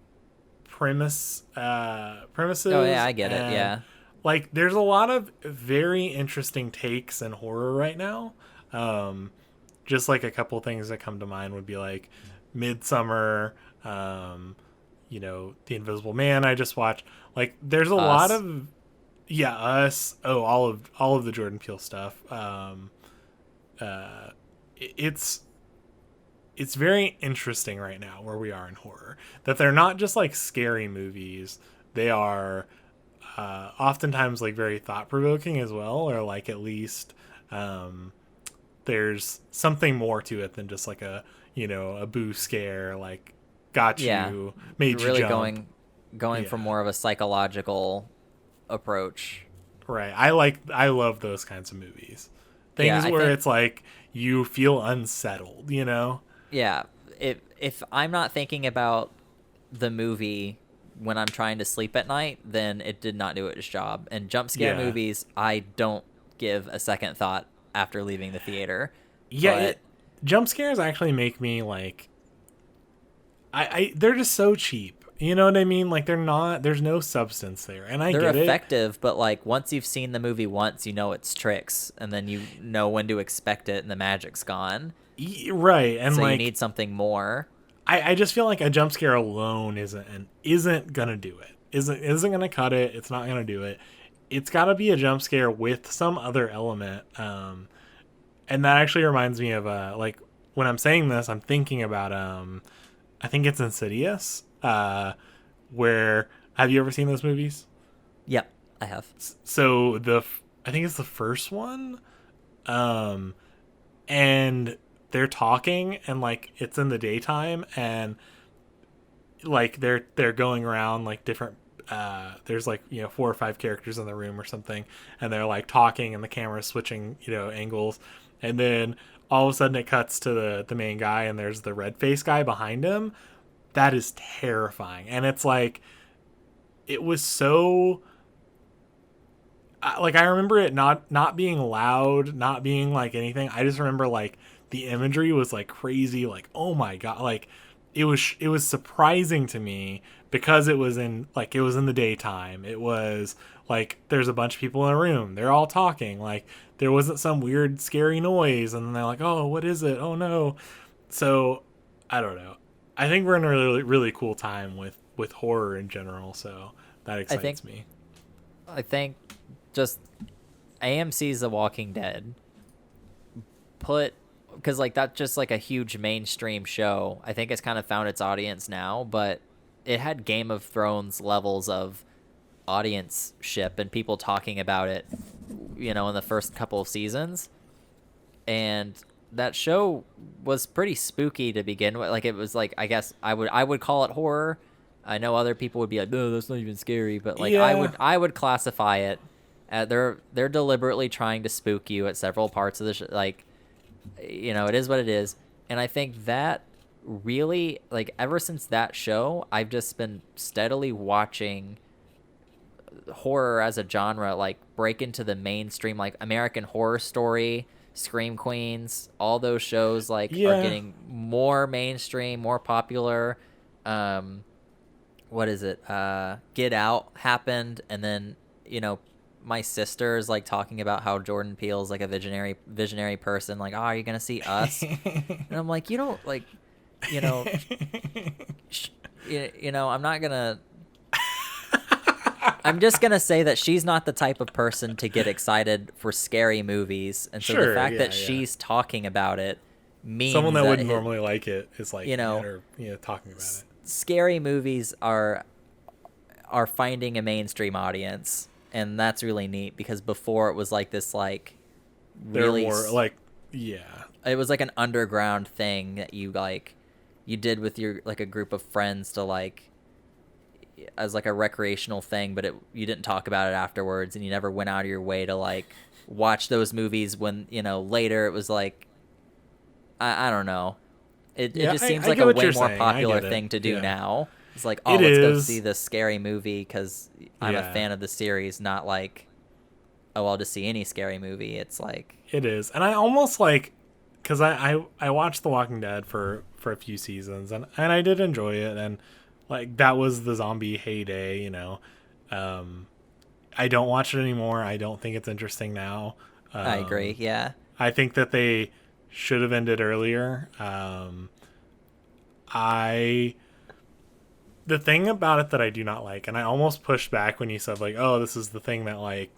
premises. Oh yeah, I get it. Yeah. Like there's a lot of very interesting takes in horror right now. Just like a couple things that come to mind would be like Midsummer, The Invisible Man I just watched. Like there's a lot of Us. Oh, all of the Jordan Peele stuff. It's very interesting right now where we are in horror. That they're not just like scary movies. They are oftentimes like very thought provoking as well, or like at least there's something more to it than just like a boo scare, like got you, made you really jump. going for more of a psychological approach. Right. I love those kinds of movies. Things where it's like you feel unsettled, Yeah. If I'm not thinking about the movie when I'm trying to sleep at night, then it did not do its job. And jump scare movies, I don't give a second thought after leaving the theater. Yeah, jump scares actually make me like they're just so cheap. You know what I mean? Like there's no substance there. And they're effective, but like once you've seen the movie once, you know it's tricks, and then you know when to expect it and the magic's gone. Right. And so like, you need something more. I just feel like a jump scare alone isn't gonna do it. Isn't gonna cut it. It's not gonna do it. It's got to be a jump scare with some other element. And that actually reminds me of like when I'm saying this, I'm thinking about I think it's Insidious. Where have you ever seen those movies? Yep, I have. So I think it's the first one, and they're talking, and like it's in the daytime, and like they're going around like different. There's like 4 or 5 characters in the room or something, and they're like talking, and the camera's switching angles, and then all of a sudden it cuts to the main guy, and there's the red face guy behind him. That is terrifying. And it's like, it was so, like, I remember it not being loud, not being like anything. I just remember like the imagery was like crazy. Like, oh my God. Like it was surprising to me because it was in the daytime. It was like, there's a bunch of people in a room. They're all talking. Like there wasn't some weird scary noise. And then they're like, oh, what is it? Oh no. So I don't know. I think we're in a really, really cool time with horror in general, so that excites me. I think just AMC's The Walking Dead because like that's just like a huge mainstream show. I think it's kind of found its audience now, but it had Game of Thrones levels of audience-ship and people talking about it, in the first couple of seasons. And that show was pretty spooky to begin with. Like it was like, I guess I would call it horror. I know other people would be like, no, that's not even scary, but like I would classify it. They're deliberately trying to spook you at several parts of the like, it is what it is. And I think that really, like, ever since that show, I've just been steadily watching horror as a genre like break into the mainstream, like American Horror Story, Scream Queens, all those shows are getting more mainstream, more popular. What is it? Get Out happened, and then my sister's like talking about how Jordan Peele's like a visionary person. Like, oh, are you gonna see Us? And I'm like, I'm not gonna. I'm just going to say that she's not the type of person to get excited for scary movies. And so the fact that she's talking about it memes Someone that that wouldn't normally like it is like, or talking about it. Scary movies are finding a mainstream audience, and that's really neat because before it was like this like really they're more like it was like an underground thing that you did with your like a group of friends to like as like a recreational thing, but you didn't talk about it afterwards, and you never went out of your way to like watch those movies when later it was like I don't know. It just seems like a way more popular thing to do now. It's like, oh, let's go see this scary movie because I'm a fan of the series, not like, oh, I'll just see any scary movie. It's like... It is. And I almost like... Because I watched The Walking Dead for a few seasons, and I did enjoy it, and like that was the zombie heyday, I don't watch it anymore. I don't think it's interesting now. I agree, yeah. I think that they should have ended earlier. The thing about it that I do not like, and I almost pushed back when you said like, oh, this is the thing that like,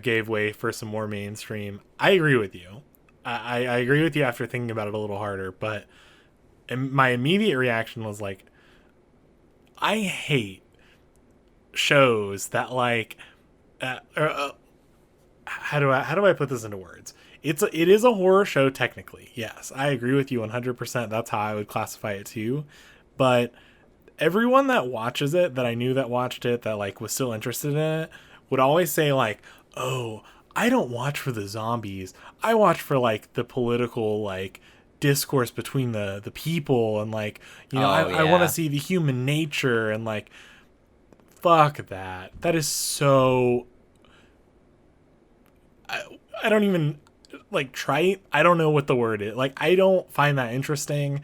gave way for some more mainstream. I agree with you. I agree with you after thinking about it a little harder, but my immediate reaction was like, I hate shows that like, how do I put this into words? It is a horror show technically. Yes, I agree with you 100%. That's how I would classify it too. But everyone that watches it, that I knew that watched it, that like was still interested in it, would always say like, "Oh, I don't watch for the zombies. I watch for like the political like discourse between the people, and like I want to see the human nature, and like fuck that. That is so I don't even like trite. I don't know what the word is. Like I don't find that interesting.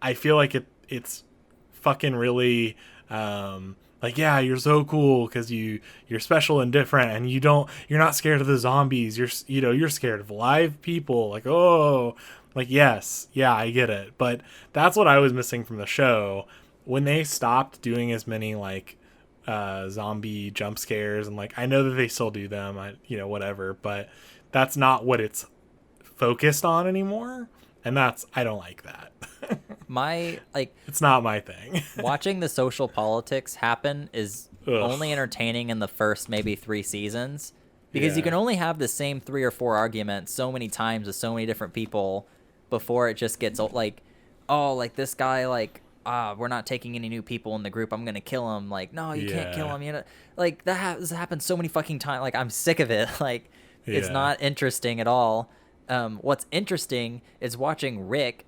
I feel like it's fucking really like, yeah, you're so cool because you're special and different, and you're not scared of the zombies. You're scared of live people. Like, oh, like, yes, yeah, I get it. But that's what I was missing from the show when they stopped doing as many like zombie jump scares, and like I know that they still do them, whatever, but that's not what it's focused on anymore, and I don't like that. It's not my thing. Watching the social politics happen is only entertaining in the first maybe 3 seasons, because you can only have the same 3 or 4 arguments so many times with so many different people before it just gets like, oh, like this guy, like, we're not taking any new people in the group, I'm gonna kill him. Like, no, you can't kill him. Like that has happened so many fucking times. Like, I'm sick of it. Like, it's not interesting at all. What's interesting is watching Rick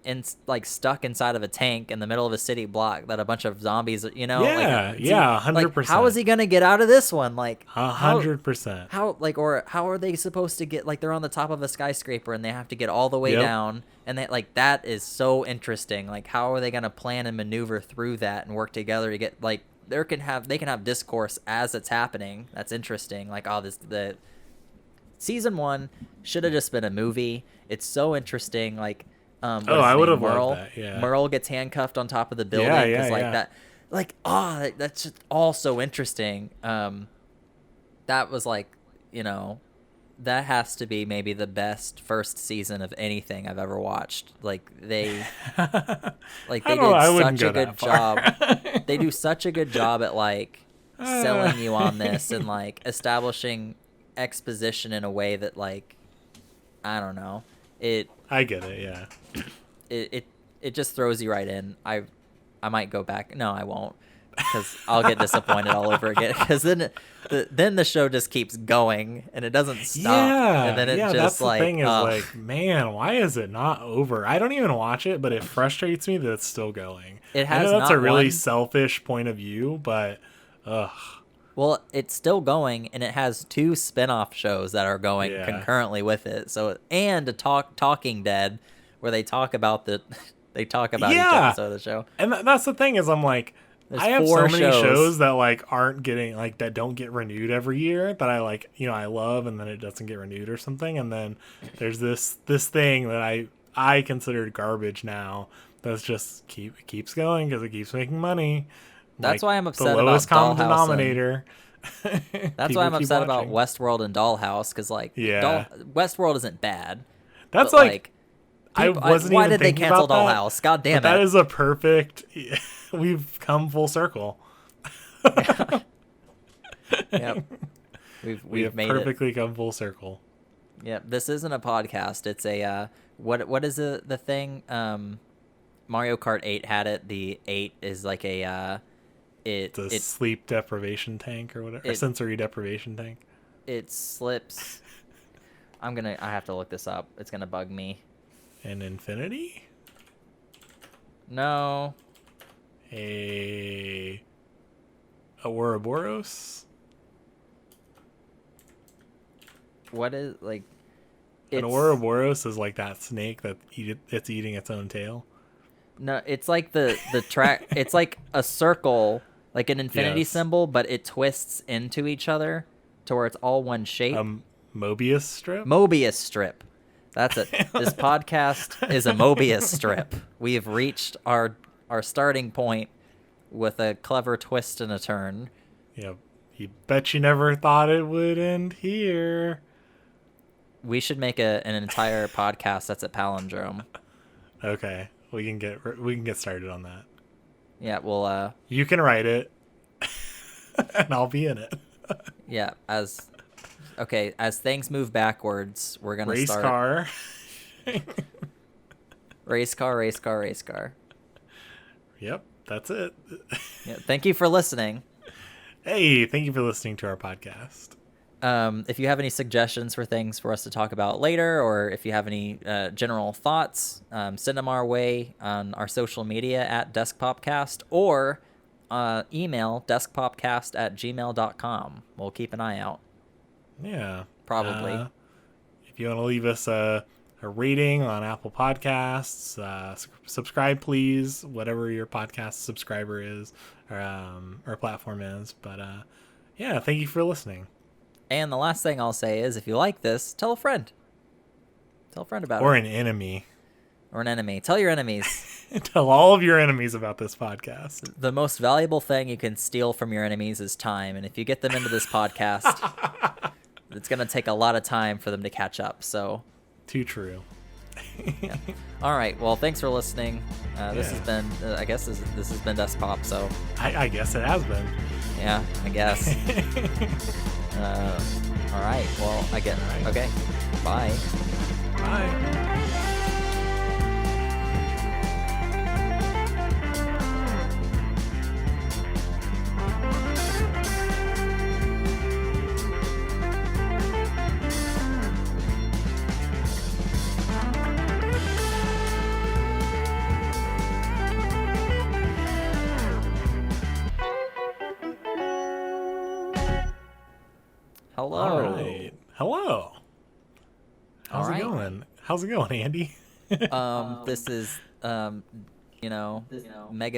like stuck inside of a tank in the middle of a city block that a bunch of zombies, 100%. Like, how is he gonna get out of this one? Like 100%. How or how are they supposed to get, like, they're on the top of a skyscraper and they have to get all the way down, and that is so interesting. Like, how are they gonna plan and maneuver through that and work together to get, like, they can have discourse as it's happening. That's interesting. Like, the Season 1 should have just been a movie. It's so interesting. Like, I would have loved that. Yeah. Merle gets handcuffed on top of the building that. Like, that's just all so interesting. That was like, that has to be maybe the best first season of anything I've ever watched. Like, they did such a good job. They do such a good job at like selling you on this and like establishing exposition in a way that, like, I don't know, I get it. Yeah, it just throws you right in. I might go back. No, I won't, because I'll get disappointed all over again, because then the show just keeps going and it doesn't stop. And then that's the thing is like, man, why is it not over? I don't even watch it, but it frustrates me that it's still going. I know that's a really selfish point of view, but well, it's still going, and it has 2 spin-off shows that are going concurrently with it. So, and a Talking Dead, where they talk about each episode of the show. And that's the thing is, I'm like, I have so many shows that like aren't getting, like, that don't get renewed every year that I like, I love, and then it doesn't get renewed or something. And then there's this thing that I considered garbage now that's just keeps going because it keeps making money. That's why I'm upset about the lowest common denominator. That's why I'm upset about Westworld and Dollhouse, because like, Westworld isn't bad. That's like I wasn't why even did they thinking cancel about that, Dollhouse? God damn but it. that is a perfect... We've come full circle. Yep. We have made perfectly come full circle. Yep. This isn't a podcast. It's a what is the thing? Mario Kart 8 had it. The 8 is like a It's sleep deprivation tank or whatever. Or sensory deprivation tank. It slips. I have to look this up. It's gonna bug me. An infinity? No. A Ouroboros? What is like? An Ouroboros is like that snake it's eating its own tail. No, it's like the track. It's like a circle, like an infinity symbol, but it twists into each other to where it's all one shape. Mobius strip? Mobius strip. That's it. This podcast is a Mobius strip. We have reached our starting point with a clever twist and a turn. Yeah, you bet you never thought it would end here. We should make an entire podcast that's a palindrome. Okay, we can get started on that. Yeah, well, you can write it, and I'll be in it. Yeah, as things move backwards, we're gonna race start car. race car. Yep, that's it. Yeah, thank you for listening. Hey, thank you for listening to our podcast. If you have any suggestions for things for us to talk about later, or if you have any general thoughts, send them our way on our social media at DeskPopcast, or email deskpopcast@gmail.com. We'll keep an eye out. Yeah. Probably. If you want to leave us a rating on Apple Podcasts, subscribe, please, whatever your podcast subscriber is or platform is. But yeah, thank you for listening. And the last thing I'll say is, if you like this, tell a friend. Tell a friend about it. Or an enemy. Or an enemy. Tell your enemies. Tell all of your enemies about this podcast. The most valuable thing you can steal from your enemies is time. And if you get them into this podcast, it's going to take a lot of time for them to catch up. So, too true. Yeah. All right. Well, thanks for listening. This has been, I guess this has been Desk Pop. So I guess it has been. Yeah, I guess. All right. Well, I get. Right. Okay. Bye. Bye. Hello. All right. Hello. How's it going? How's it going, Andy? This is Mega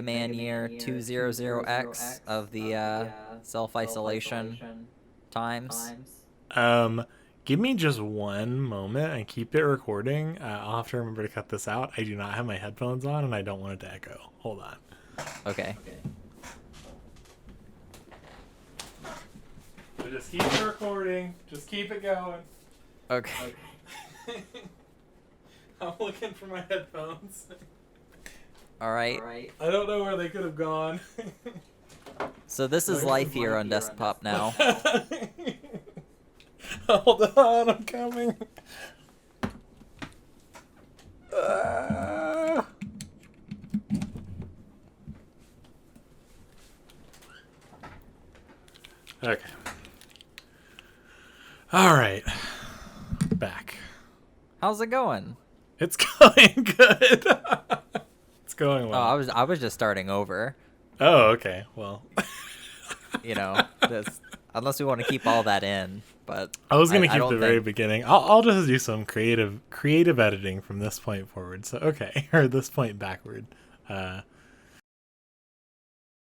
Man year 200X of the self-isolation times. Give me just one moment and keep it recording. I'll have to remember to cut this out. I do not have my headphones on and I don't want it to echo. Hold on. Okay. So just keep it recording. Just keep it going. Okay. I'm looking for my headphones. All right. I don't know where they could have gone. So this is life here on Desk Pop now. Hold on, I'm coming. Okay. All right. Back. How's it going? It's going good. It's going well. Oh, I was just starting over. Oh, okay. Well, unless we want to keep all that in, but I was going to keep the very beginning. I'll just do some creative editing from this point forward. So, okay, or this point backward.